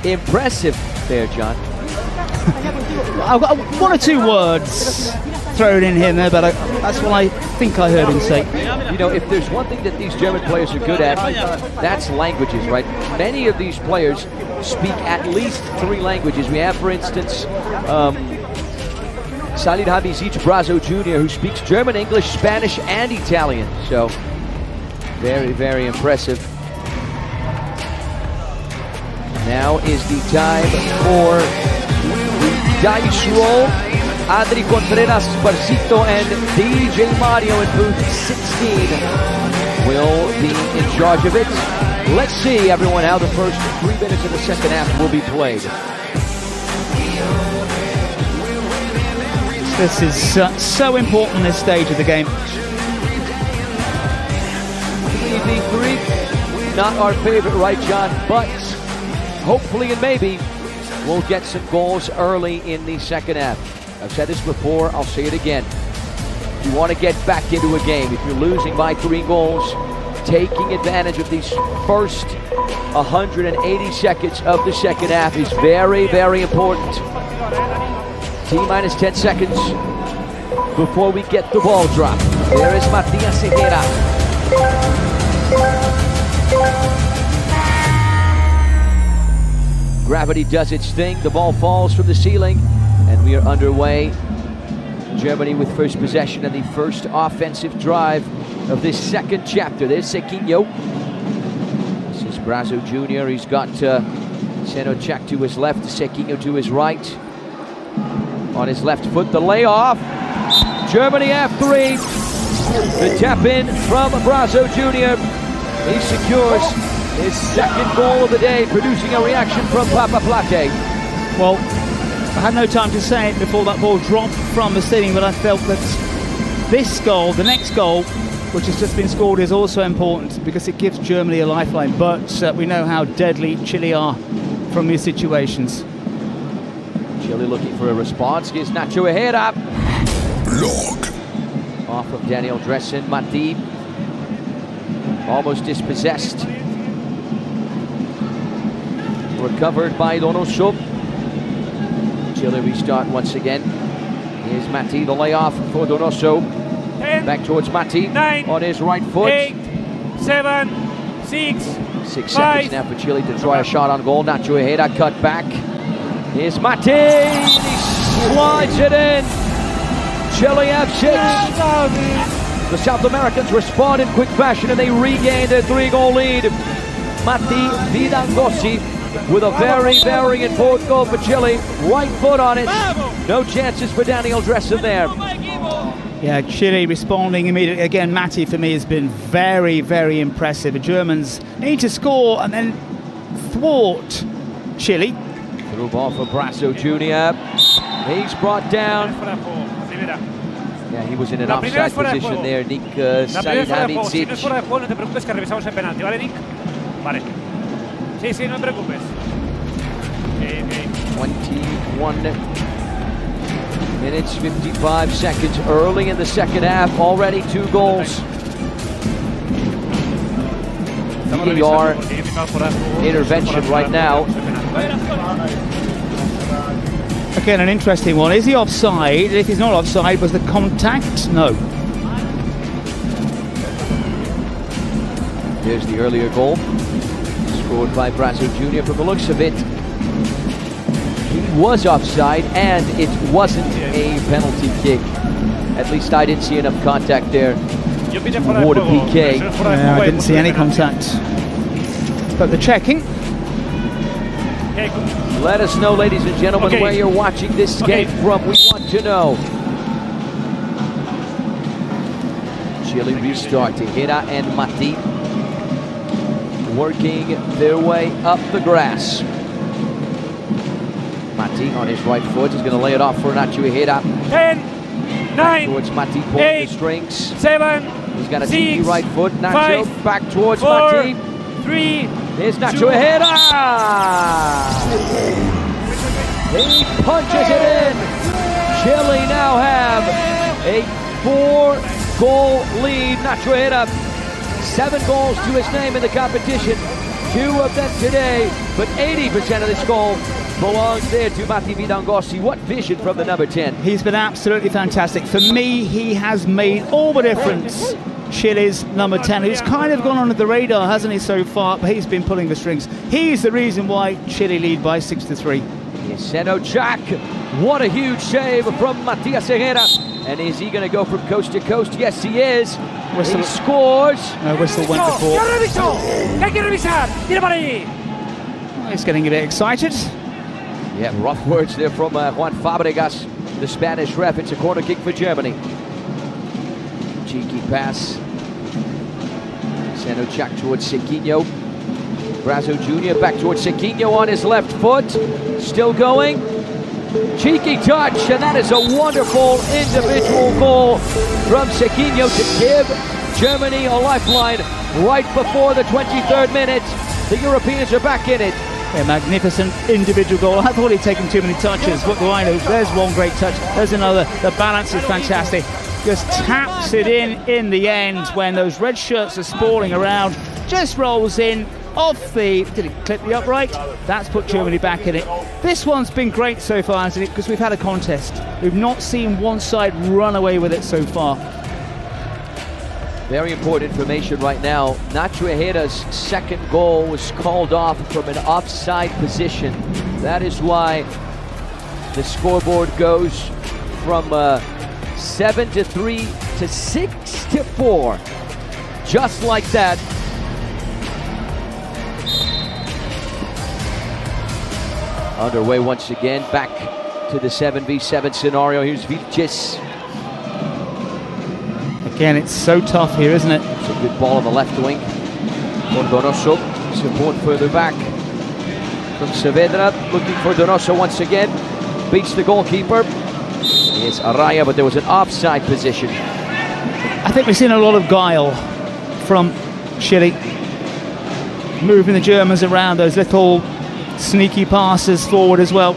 Impressive there, John. I've got 1 or 2 words thrown in here there, but that's what I think I heard him say. You know, if there's one thing that these German players are good at, that's languages, right? Many of these players speak at least 3 languages. We have, for instance, Salid Habizic Brazo Jr., who speaks German, English, Spanish, and Italian. So, very, very impressive. Now is the time for the dice roll. Adri Contreras, Barcito, and DJ Mario in booth 16 will be in charge of it. Let's see, everyone, how the first 3 minutes of the second half will be played. This is so important, this stage of the game. 3v3, not our favorite, right, John? But hopefully and maybe we'll get some goals early in the second half. I've said this before, I'll say it again. If you want to get back into a game, if you're losing by 3 goals, taking advantage of these first 180 seconds of the second half is very, very important. T-minus 10 seconds before we get the ball drop. There is Matias Ceguera. Gravity does its thing, the ball falls from the ceiling, and we are underway. Germany with first possession and the first offensive drive of this second chapter. There's Cequinho. This is Brazo Jr. He's got Senocek to his left, Cequinho to his right. On his left foot, the layoff. Germany have 3. The tap in from Brazo Jr. He secures his second goal of the day, producing a reaction from Papa Plate. Well, I had no time to say it before that ball dropped from the ceiling, but I felt that this goal, the next goal, which has just been scored, is also important because it gives Germany a lifeline. But we know how deadly Chile are from these situations. Chile looking for a response. Here's Nacho Herrera. Block. Off of Daniel Dressen. Matip almost dispossessed. Recovered by Donoso. Chile restart once again. Here's Mati, the layoff for Donoso. 10, back towards Mati 9, on his right foot. 8, 7, 6, 6 5. seconds now for Chile to try a shot on goal. Nacho Herrera cut back. Here's Mati. He slides it in. Chile have 6. The South Americans respond in quick fashion and they regain their 3-goal lead. Mati Vidangosi with a very, very important goal for Chile. Right foot on it. No chances for Daniel Dressen there. Yeah, Chile responding immediately. Again, Matti for me has been very, very impressive. The Germans need to score and then thwart Chile. Through ball for Brasso Jr. He's brought down. Yeah, he was in an offside position there, Nick Salihamidzic. Si no es fuera de juego, no te preocupes que revisamos el penalti, ¿vale, Nick? Vale. Sí, no te preocupes. 21 minutes, 55 seconds early in the second half. Already 2 goals. VAR intervention right now. Again, an interesting one. Is he offside? If he's not offside, was the contact? No. Here's the earlier goal, scored by Brasso Jr. From the looks of it, he was offside, and it wasn't a penalty kick. At least I didn't see enough contact there toward a PK. Yeah, I didn't see any contact. But the checking. Let us know, ladies and gentlemen, where you're watching this game from. We want to know. Chile restart. Tejera and Matti working their way up the grass. Matti on his right foot is going to lay it off for Nacho Tejera. 10, 9, towards Matti, pulling 8, the strings. 7, He's got a 6, cheeky right foot. Nacho 5, back towards 4, Matti. 3, Here's Nacho Tejera. He punches it in. Chile now have a 4-goal lead. Nacho Tejera, 7 goals to his name in the competition. 2 of them today, but 80% of this goal belongs there to Matti Vidangossi. What vision from the number 10. He's been absolutely fantastic. For me, he has made all the difference. Chile's number 10, who's kind of gone under the radar, hasn't he, so far, but he's been pulling the strings. He's the reason why Chile lead by 6-3. Yeseno Jack, what a huge save from Matias Tejera. And is he going to go from coast to coast? Yes, he is. Whistle. He scores. No, whistle went before. He's getting a bit excited. Yeah, rough words there from Juan Fabregas, the Spanish ref. It's a corner kick for Germany. Cheeky pass. Yeseno Jack towards Sequinho. Brasso Jr. back towards Sequinho on his left foot. Still going. Cheeky touch, and that is a wonderful individual goal from Sequinho to give Germany a lifeline right before the 23rd minute. The Europeans are back in it. A magnificent individual goal. I thought he'd taken too many touches. What do I know? There's one great touch. There's another. The balance is fantastic. Just taps it in the end when those red shirts are sprawling around. Just rolls in. Off the, did it clip the upright? That's put Germany back in it. This one's been great so far, hasn't it? Because we've had a contest. We've not seen one side run away with it so far. Very important information right now. Nacho Tejera's second goal was called off from an offside position. That is why the scoreboard goes from 7-3 to 6-4. Just like that. Underway once again, back to the 7v7 scenario. Here's Vilches. Again, it's so tough here, isn't it? It's a good ball on the left wing. For Donoso, support further back from Saavedra, looking for Donoso once again. Beats the goalkeeper. Here's Araya, but there was an offside position. I think we've seen a lot of guile from Chile, moving the Germans around, those little sneaky passes forward as well,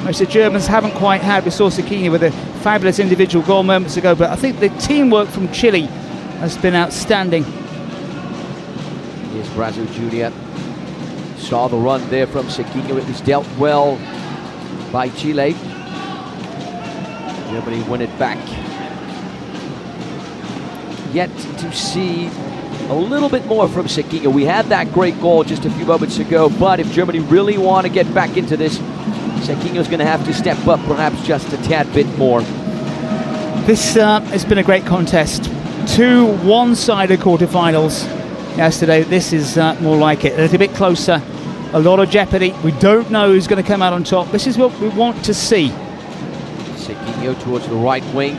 which the Germans haven't quite had. We saw Sequinho with a fabulous individual goal moments ago, but I think the teamwork from Chile has been outstanding. Here's Brasso Jr. Saw the run there from Sequinho. It was dealt well by Chile. Germany win it back. Yet to see a little bit more from Sequinho. We had that great goal just a few moments ago, but if Germany really want to get back into this, Sequinho's going to have to step up perhaps just a tad bit more. This has been a great contest. 2 one-sided quarterfinals yesterday. This is more like it. A little bit closer A lot of jeopardy. We don't know who's going to come out on top. This is what we want to see. Sequinho towards the right wing.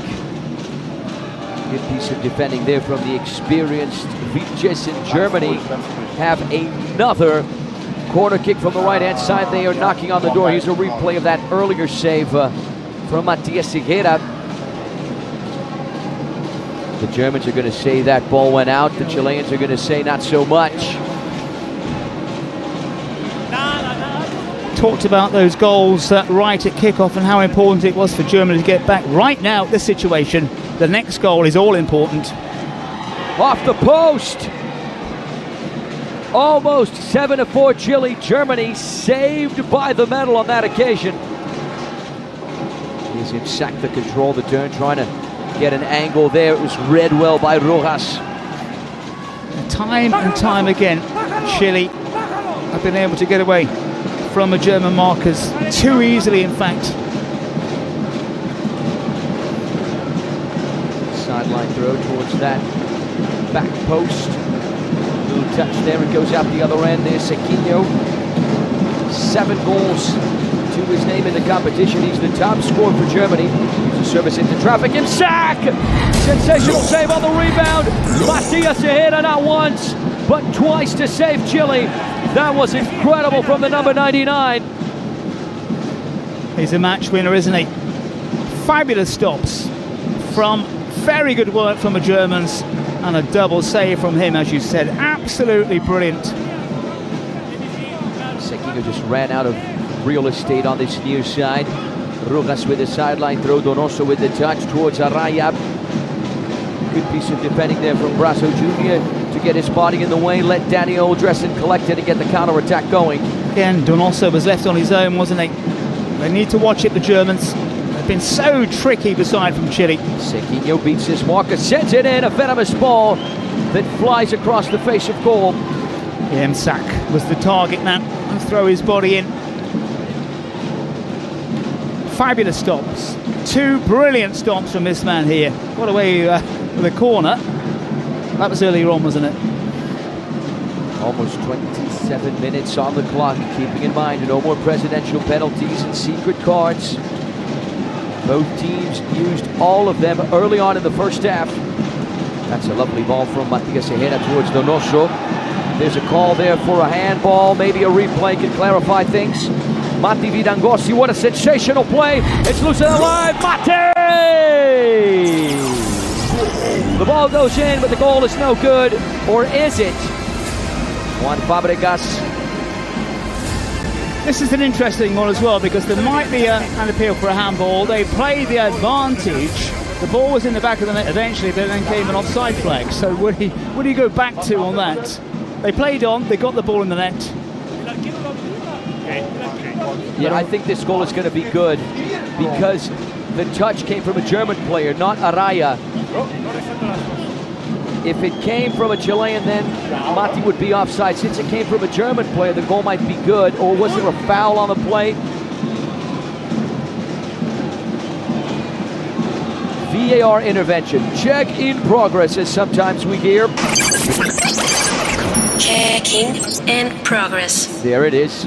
Good piece of defending there from the experienced Vitesse in Germany. Have another corner kick from the right-hand side. They are knocking on the door. Here's a replay of that earlier save from Matias Higuera. The Germans are going to say that ball went out. The Chileans are going to say not so much. Talked about those goals right at kickoff and how important it was for Germany to get back. Right now, this situation, the next goal is all important. Off the post. Almost 7-4 Chile. Germany saved by the medal on that occasion. Here's him sack the control, the turn, trying to get an angle there. It was read well by Rojas. Time and time again, Chile have been able to get away from the German markers too easily, in fact. Sideline throw towards that back post. Little touch there, it goes out the other end. There's Sequinho. 7 goals to his name in the competition. He's the top scorer for Germany. He's a service into traffic and sack! Sensational save on the rebound. Matias Higuera not once, but twice to save Chile. That was incredible from the number 99. He's a match winner, isn't he? Fabulous stops from very good work from the Germans and a double save from him, as you said. Absolutely brilliant. Sequinho just ran out of real estate on this near side. Rojas with the sideline throw. Donoso with the touch towards Araya. Good piece of defending there from Brasso Jr. to get his body in the way, let Danny Oldresson collect it and get the counter-attack going. Again, Donoso was left on his own, wasn't he? They need to watch it, the Germans. They've been so tricky beside from Chile. Sequinho beats his marker, sends it in, a venomous ball that flies across the face of goal. Msak was the target man and throw his body in. Fabulous stops. 2 brilliant stops from this man here. Got away with a corner. That was earlier on, wasn't it? Almost 27 minutes on the clock, keeping in mind no more presidential penalties and secret cards. Both teams used all of them early on in the first half. That's a lovely ball from Matias Higuera towards Donoso. There's a call there for a handball. Maybe a replay can clarify things. Mati Vidangossi, what a sensational play. It's loose and alive. Mate! The ball goes in, but the goal is no good. Or is it? Juan Fabregas. This is an interesting one as well, because there might be an appeal for a handball. They played the advantage. The ball was in the back of the net eventually, but then came an offside flag. So what do you go back to on that? They played on, they got the ball in the net. Yeah, I think this goal is going to be good because the touch came from a German player, not Araya. If it came from a Chilean, then Mati would be offside. Since it came from a German player, the goal might be good. Or was there a foul on the play? VAR intervention. Check in progress, as sometimes we hear. Checking in progress. There it is.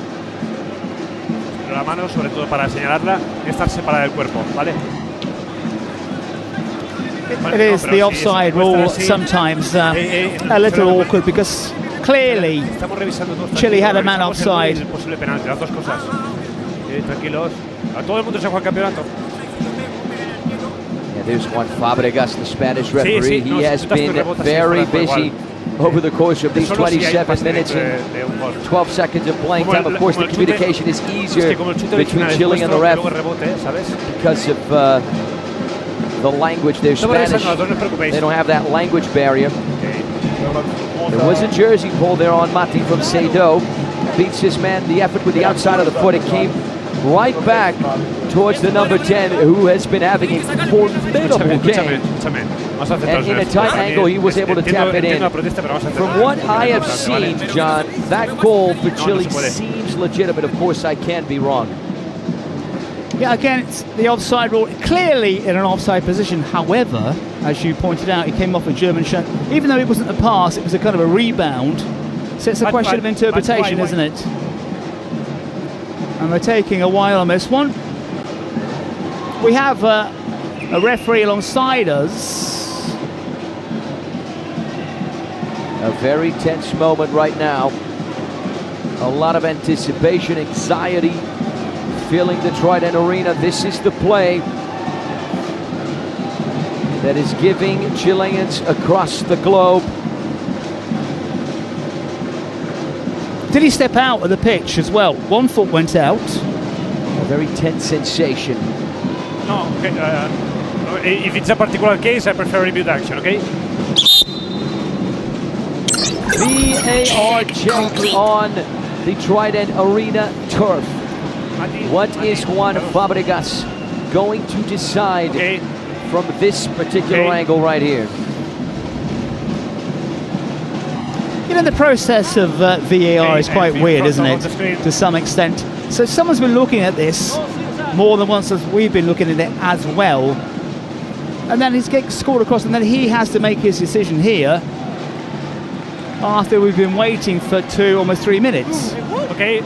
La mano, sobre todo para señalarla, estar separada del cuerpo, ¿vale? It is the offside rule sometimes a little awkward because clearly Chile had a man offside. Tranquilos, a todo el mundo se juega el campeonato. Yeah, there's Juan Fabregas, the Spanish referee. He has been very busy over the course of these 27 minutes and 12 seconds of playing time. Of course, the communication is easier between Chile and the ref because of the language. They're Spanish. They don't have that language barrier. There was a jersey pull there on Mati from Seido. Beats his man, the effort with the outside of the foot. It came right back towards the number 10, who has been having a formidable game. And in a tight angle, he was able to tap it in. From what I have seen, John, that goal for Chile seems legitimate. Of course, I can be wrong. Yeah, again, it's the offside rule. Clearly in an offside position. However, as you pointed out, it came off a German shot. Even though it wasn't a pass, it was a kind of a rebound. So it's a question of interpretation, isn't it? And they're taking a while on this one. We have a referee alongside us. A very tense moment right now. A lot of anticipation, anxiety, filling the Trident Arena. This is the play that is giving Chileans across the globe. Did he step out of the pitch as well? One foot went out. A very tense sensation. No, okay. If it's a particular case, I prefer reviewed action, okay? VAR check on the Trident Arena turf. What is Juan Fabregas going to decide from this particular angle right here? You know, the process of VAR is quite weird, isn't it? To some extent. So someone's been looking at this more than once, as we've been looking at it as well. And then he's getting scored across, and then he has to make his decision here after we've been waiting for almost 3 minutes. Okay.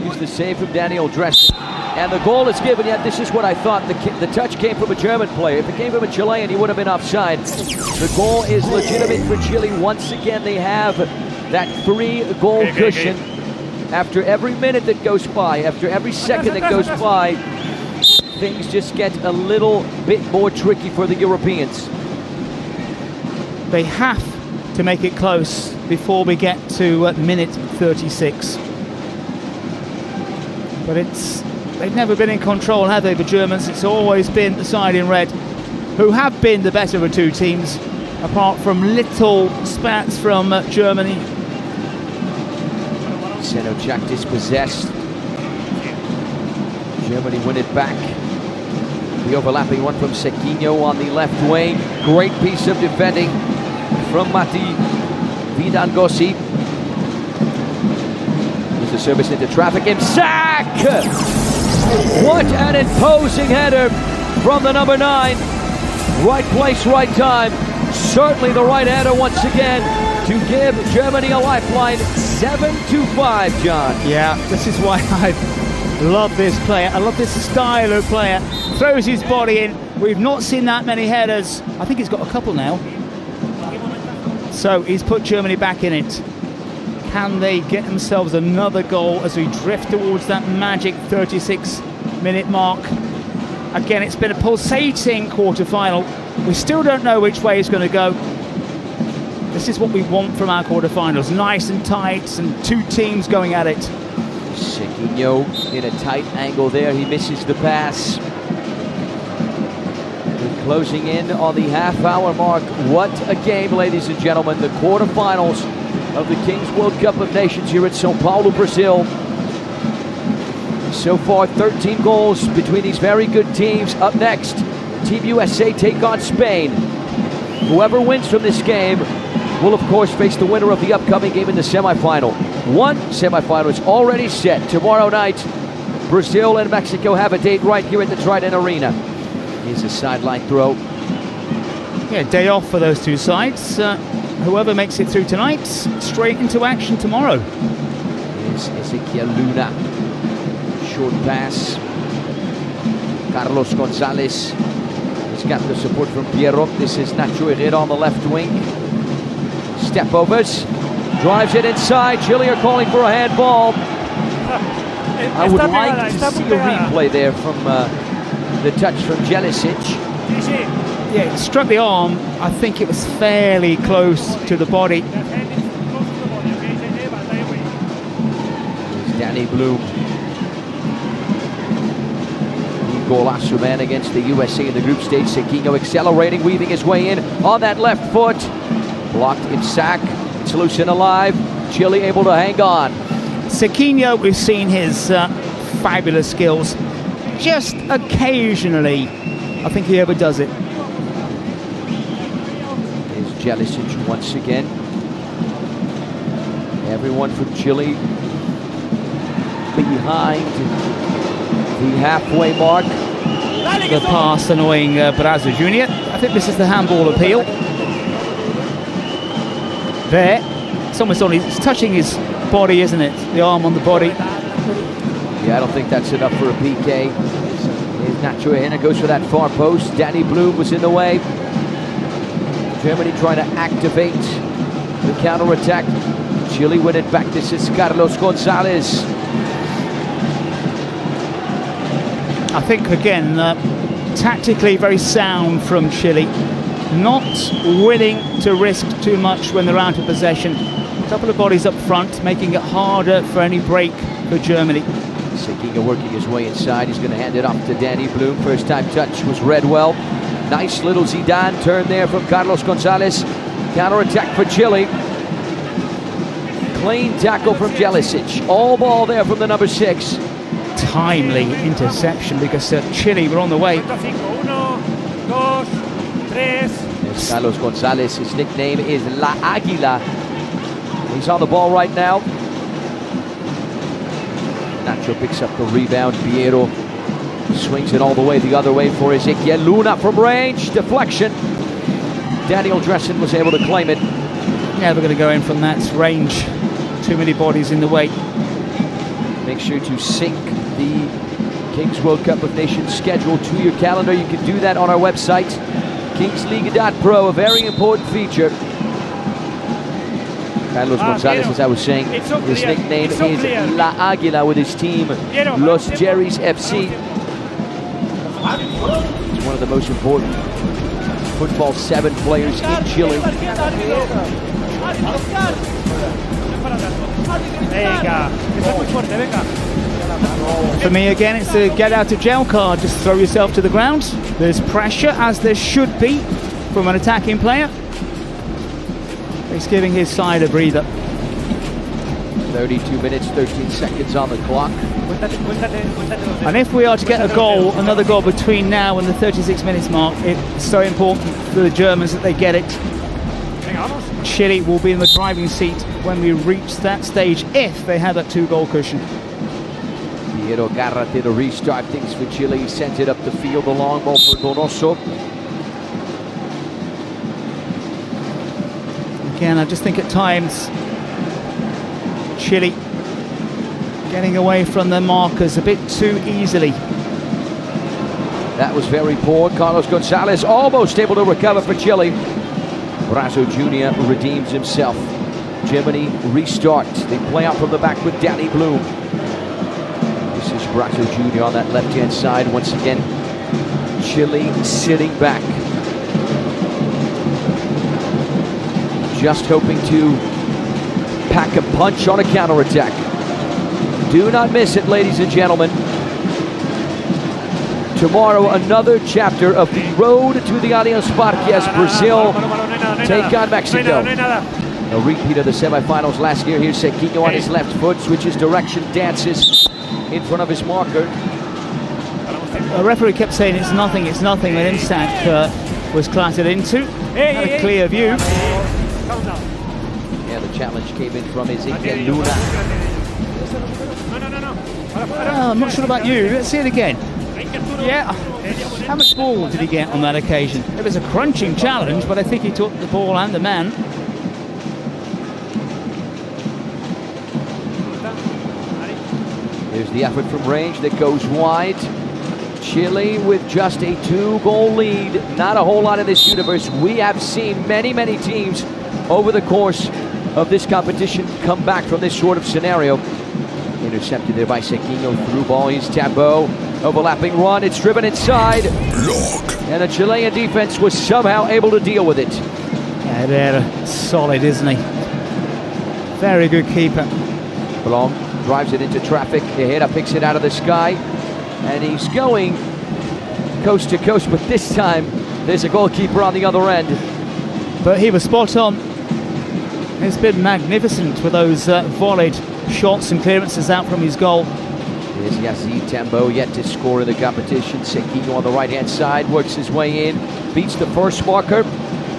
Here's the save from Daniel Dress. And the goal is given, yet this is what I thought. The touch came from a German player. If it came from a Chilean, he would have been offside. The goal is legitimate for Chile. Once again, they have that 3-goal cushion. After every minute that goes by, after every second that goes by, things just get a little bit more tricky for the Europeans. They have to make it close before we get to minute 36. But they've never been in control, have they, the Germans? It's always been the side in red who have been the better of the two teams, apart from little spats from Germany. Senocek dispossessed. Germany win it back. The overlapping one from Sequinho on the left wing. Great piece of defending from Mati Vidangossi. There's a service into traffic. Imsak! What an imposing header from the number 9. Right place, right time. Certainly the right header once again to give Germany a lifeline. 7-5, John. Yeah, this is why I love this player. I love this style of player. Throws his body in. We've not seen that many headers. I think he's got a couple now. So he's put Germany back in it. Can they get themselves another goal as we drift towards that magic 36-minute mark? Again, it's been a pulsating quarter-final. We still don't know which way it's going to go. This is what we want from our quarter-finals. Nice and tight, and two teams going at it. Sequinho in a tight angle there. He misses the pass. We're closing in on the half-hour mark. What a game, ladies and gentlemen. The quarter-finals of the Kings World Cup of Nations here at São Paulo, Brazil. So far, 13 goals between these very good teams. Up next, Team USA take on Spain. Whoever wins from this game will, of course, face the winner of the upcoming game in the semifinal. One semifinal is already set. Tomorrow night, Brazil and Mexico have a date right here at the Trident Arena. Here's a sideline throw. Yeah, day off for those two sides. Whoever makes it through tonight, straight into action tomorrow. Here's Ezequiel Luna. Short pass. Carlos Gonzalez. He's got the support from Piero. This is Nacho Herrera on the left wing. Step overs. Drives it inside. Chile are calling for a handball. I would like to see a replay there from the touch from Jelicic. Yeah, it struck the arm. I think it was fairly close to the body. There's Danny Bloom. Golasso man against the USA in the group stage. Sequinho accelerating, weaving his way in on that left foot. Blocked in sack. It's loose and alive. Chile able to hang on. Sequinho, we've seen his fabulous skills. Just occasionally, I think he overdoes it. There's Jelicic once again. Everyone from Chile behind the halfway mark. The pass annoying Brazza Jr. I think this is the handball appeal. There, It's almost only, it's touching his body, isn't it? The arm on the body. Yeah, I don't think that's enough for a PK. Here's Nacho Hena, goes for that far post. Danny Blum was in the way. Germany trying to activate the counter-attack. Chile win it back. This is Carlos Gonzalez. I think, again, tactically very sound from Chile. Not willing to risk too much when they're out of possession. A couple of bodies up front, making it harder for any break for Germany. Sequinho working his way inside. He's going to hand it off to Danny Blum. First time touch was read well. Nice little Zidane turn there from Carlos Gonzalez. Counter-attack for Chile. Clean tackle from Jelicic. All ball there from the number 6. Timely interception because Chile were on the way. There's Carlos Gonzalez. His nickname is La Águila. He's on the ball right now. Nacho picks up the rebound. Piero swings it all the way the other way for Ezequiel Luna from range. Deflection. Daniel Dressen was able to claim it. Never going to go in from that range. Too many bodies in the way. Make sure to sync the Kings World Cup of Nations schedule to your calendar. You can do that on our website, kingsleague.pro, a very important feature. Carlos Gonzalez, as I was saying, his nickname is La Águila with his team, Los Jerry's FC. He's one of the most important football 7 players in Chile. For me, again, it's a get out of jail card. Just throw yourself to the ground. There's pressure, as there should be, from an attacking player. He's giving his side a breather. 32 minutes, 13 seconds on the clock. And if we are to get a goal, another goal between now and the 36 minutes mark, it's so important for the Germans that they get it. Chile will be in the driving seat when we reach that stage, if they have that 2-goal cushion. Piero Garrate to restart things for Chile. He sends it up the field, the long ball for Donoso. Again, I just think at times Chile getting away from their markers a bit too easily. That was very poor. Carlos Gonzalez almost able to recover for Chile. Brazo Jr. redeems himself. Germany restart. They play out from the back with Danny Blum. This is Brazo Jr. on that left-hand side. Once again, Chile sitting back. Just hoping to pack a punch on a counter-attack. Do not miss it, ladies and gentlemen. Tomorrow, another chapter of the road to the Allianz Parque as Brazil take on Mexico. A repeat of the semifinals last year. Here's Sequinho on his left foot, switches direction, dances in front of his marker. The referee kept saying it's nothing, when Imsak was clattered into. Had a clear view. Yeah, the challenge came in from Ezequiel Luna. Well, I'm not sure about you. Let's see it again. Yeah. How much ball did he get on that occasion? It was a crunching challenge, but I think he took the ball and the man. Here's the effort from range that goes wide. Chile with just a 2-goal lead. Not a whole lot in this universe. We have seen many, many teams over the course of this competition come back from this sort of scenario. Intercepted there by Sequinho. Through ball. He's Tambo. Overlapping run. It's driven inside. Block. And the Chilean defense was somehow able to deal with it. Yeah, they're solid, isn't he? Very good keeper. Blom drives it into traffic. Herrera picks it out of the sky. And he's going coast to coast, but this time there's a goalkeeper on the other end. But he was spot on. It's been magnificent with those volleyed shots and clearances out from his goal. Here's Yazid Tambo, yet to score in the competition. Sequinho on the right-hand side, works his way in, beats the first marker.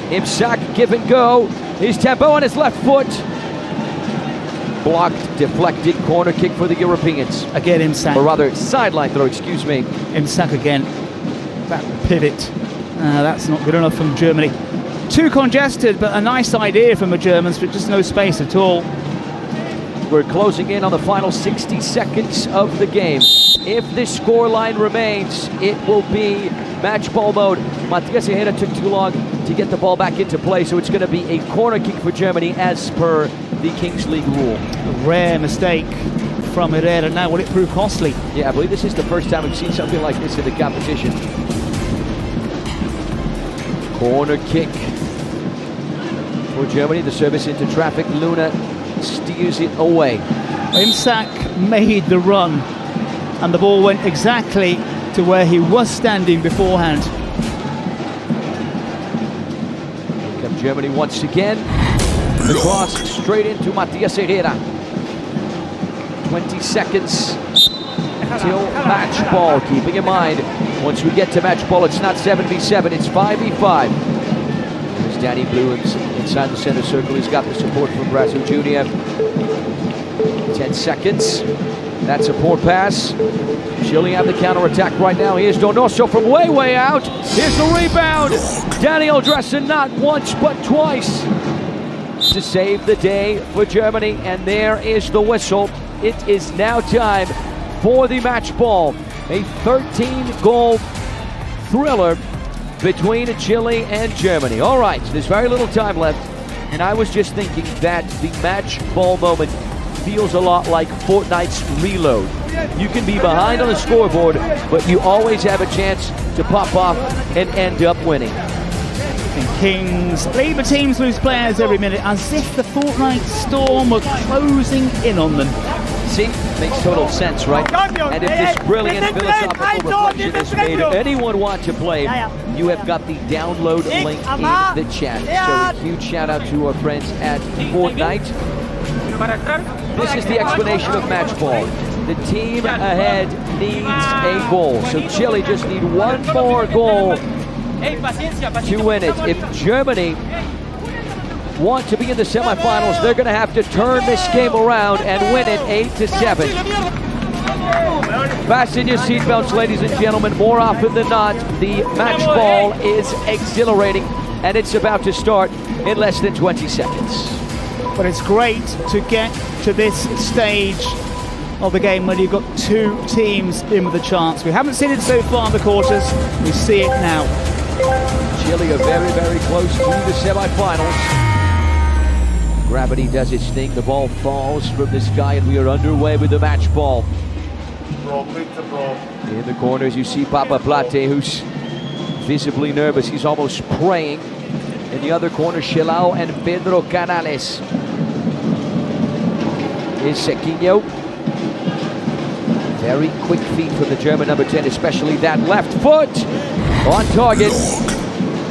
Imsak, give and go. Here's Tambo on his left foot. Blocked, deflected, corner kick for the Europeans. Again, Imsak. Or rather, sideline throw, excuse me. Imsak again. Back pivot. That's not good enough from Germany. too congested, but a nice idea from the Germans, but just no space at all. We're closing in on the final 60 seconds of the game. If this scoreline remains, it will be match ball mode. Matias Herrera took too long to get the ball back into play, so it's going to be a corner kick for Germany as per the Kings League rule. A rare mistake from Herrera. Now, will it prove costly? Yeah, I believe this is the first time we've seen something like this in the competition. Corner kick for Germany. The service into traffic. Luna steers it away. Imsak made the run, and the ball went exactly to where he was standing beforehand. Here comes Germany once again. The cross straight into Matias Herrera. 20 seconds till match ball. Keeping in mind, once we get to match ball, it's not 7v7, it's 5v5. There's Danny Blue inside the center circle. He's got the support from Brasso Jr. 10 seconds. That's a poor pass. Chile have the counter-attack right now. Here's Donoso from way out. Here's the rebound. Daniel DAZN not once but twice to save the day for Germany. And there is the whistle. It is now time for the match ball. A 13-goal thriller between Chile and Germany. All right, there's very little time left. And I was just thinking that the match ball moment feels a lot like Fortnite's reload. You can be behind on the scoreboard, but you always have a chance to pop off and end up winning. And Kings leave the teams lose players every minute, as if the Fortnite storm were closing in on them. See, makes total sense, right? And if this brilliant philosophical reflection has made anyone want to play, you have got the download link in the chat. So a huge shout out to our friends at Fortnite. This is the explanation of match ball. The team ahead needs a goal. So Chile just need one more goal to win it. If Germany want to be in the semifinals, they're going to have to turn this game around and win it 8-7. Fasten your seatbelts, ladies and gentlemen. More often than not, the match ball is exhilarating, and it's about to start in less than 20 seconds. But it's great to get to this stage of the game when you've got two teams in with a chance. We haven't seen it so far in the quarters. We see it now. Chile are very close to the semifinals. Gravity does its thing. The ball falls from the sky, and we are underway with the match ball. In the corners, you see Papa Plate, who's visibly nervous. He's almost praying. In the other corner, Shilao and Pedro Canales. Is Sequinho. Very quick feet from the German number 10, especially that left foot. On target.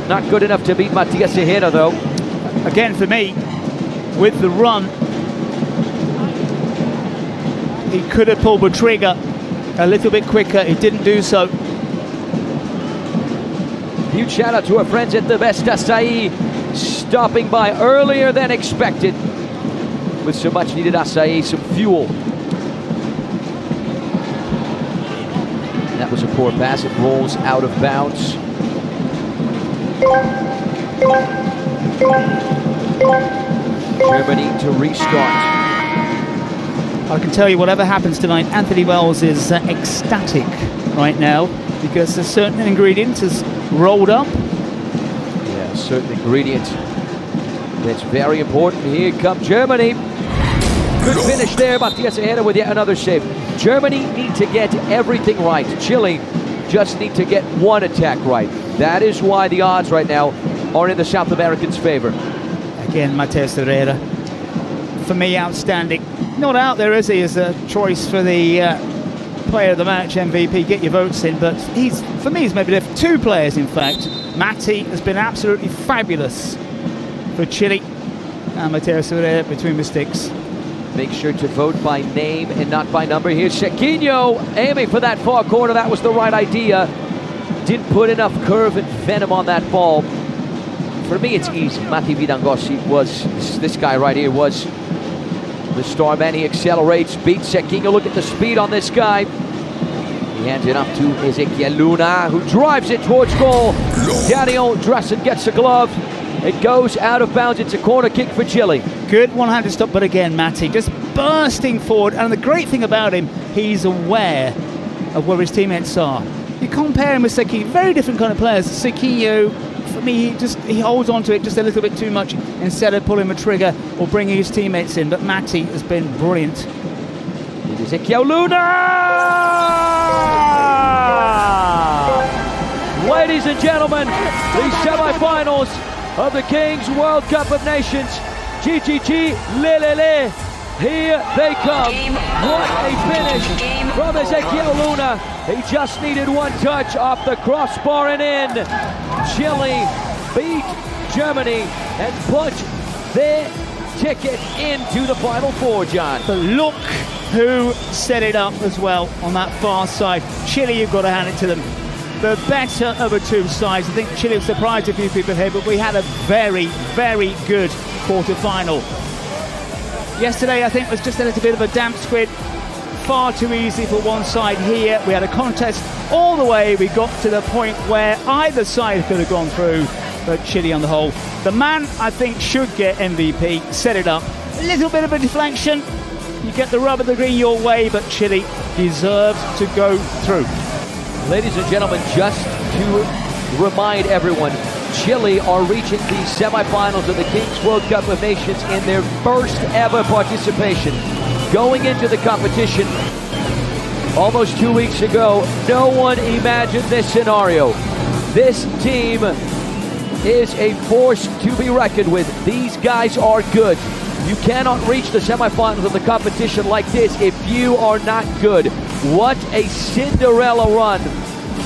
Not good enough to beat Matias Herrera, though. Again, for me, with the run, he could have pulled the trigger a little bit quicker. He didn't do so. Huge shout out to our friends at the Best Acai, stopping by earlier than expected with some much needed acai, some fuel. That was a poor pass. It rolls out of bounds. Germany to restart. I can tell you, whatever happens tonight, Anthony Wells is ecstatic right now, because a certain ingredient is rolled up. Yeah, a certain ingredient that's very important. Here comes Germany. Good finish there. Matias Herrera with yet another save. Germany need to get everything right. Chile just need to get one attack right. That is why the odds right now are in the South Americans' favor. Again, Matias Herrera, for me, outstanding. Not out there, is he, as a choice for the player of the match, MVP. Get your votes in, but for me, he's maybe two players, in fact. Mati has been absolutely fabulous for Chile, and Matias Herrera between the sticks. Make sure to vote by name and not by number. Here's Sequinho aiming for that far corner. That was the right idea. Didn't put enough curve and venom on that ball. For me, it's easy. Mati Vidangosi this guy right here was the star man. He accelerates, beats Sequinho. Look at the speed on this guy. He hands it off to Ezequiel Luna, who drives it towards goal. Daniel DAZN gets a glove, It goes out of bounds. It's a corner kick for Chile. Good one-handed stop, but again, Matti just bursting forward. And the great thing about him, he's aware of where his teammates are. You compare him with Sequinho, very different kind of players. Sequinho, for me, he holds on to it just a little bit too much instead of pulling the trigger or bringing his teammates in. But Matti has been brilliant. It is Ezequiel Luna! Ladies and gentlemen, the semi-finals of the Kings World Cup of Nations. GGG, le. Here they come. What a finish from Ezequiel Luna. He just needed one touch off the crossbar and in. Chile beat Germany and punched their ticket into the Final Four, John. But look who set it up as well on that far side. Chile, you've got to hand it to them. The better of the two sides. I think Chile surprised a few people here, but we had a very, very good quarter-final. Yesterday, I think, was just a little bit of a damp squid. Far too easy for one side here. We had a contest all the way. We got to the point where either side could have gone through, but Chile on the whole. The man, I think, should get MVP. Set it up. A little bit of a deflection. You get the rub of the green your way, but Chile deserves to go through. Ladies and gentlemen, just to remind everyone, Chile are reaching the semifinals of the Kings World Cup of Nations in their first ever participation. Going into the competition almost 2 weeks ago, no one imagined this scenario. This team is a force to be reckoned with. These guys are good. You cannot reach the semifinals of the competition like this if you are not good. What a Cinderella run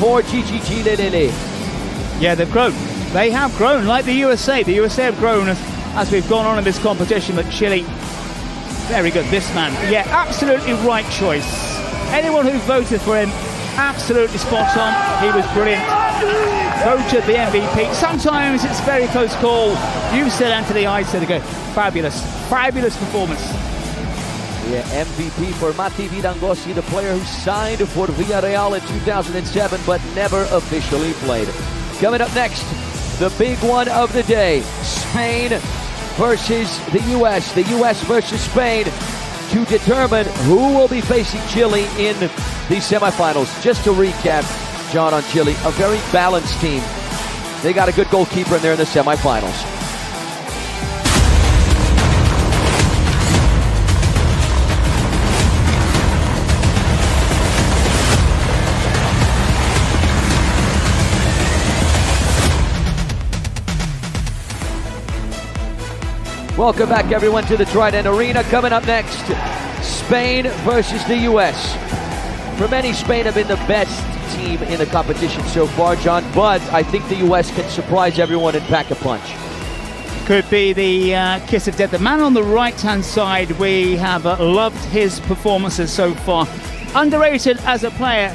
for GGG Lelele. Yeah, they've grown. They have grown, like the USA. The USA have grown as we've gone on in this competition, but Chile, very good. This man, yeah, absolutely right choice. Anyone who voted for him, absolutely spot on. He was brilliant. Voted the MVP. Sometimes it's a very close call. You said Anthony, I said again. Fabulous, fabulous performance. Yeah, MVP for Matti Vidangosi, the player who signed for Villarreal in 2007 but never officially played. Coming up next, the big one of the day, Spain versus the US. The US versus Spain to determine who will be facing Chile in the semifinals. Just to recap, John, on Chile, a very balanced team. They got a good goalkeeper in there in the semifinals. Welcome back, everyone, to the Trident Arena. Coming up next, Spain versus the U.S. For many, Spain have been the best team in the competition so far, John, but I think the U.S. can surprise everyone and pack a punch. Could be the kiss of death. The man on the right-hand side, we have loved his performances so far. Underrated as a player,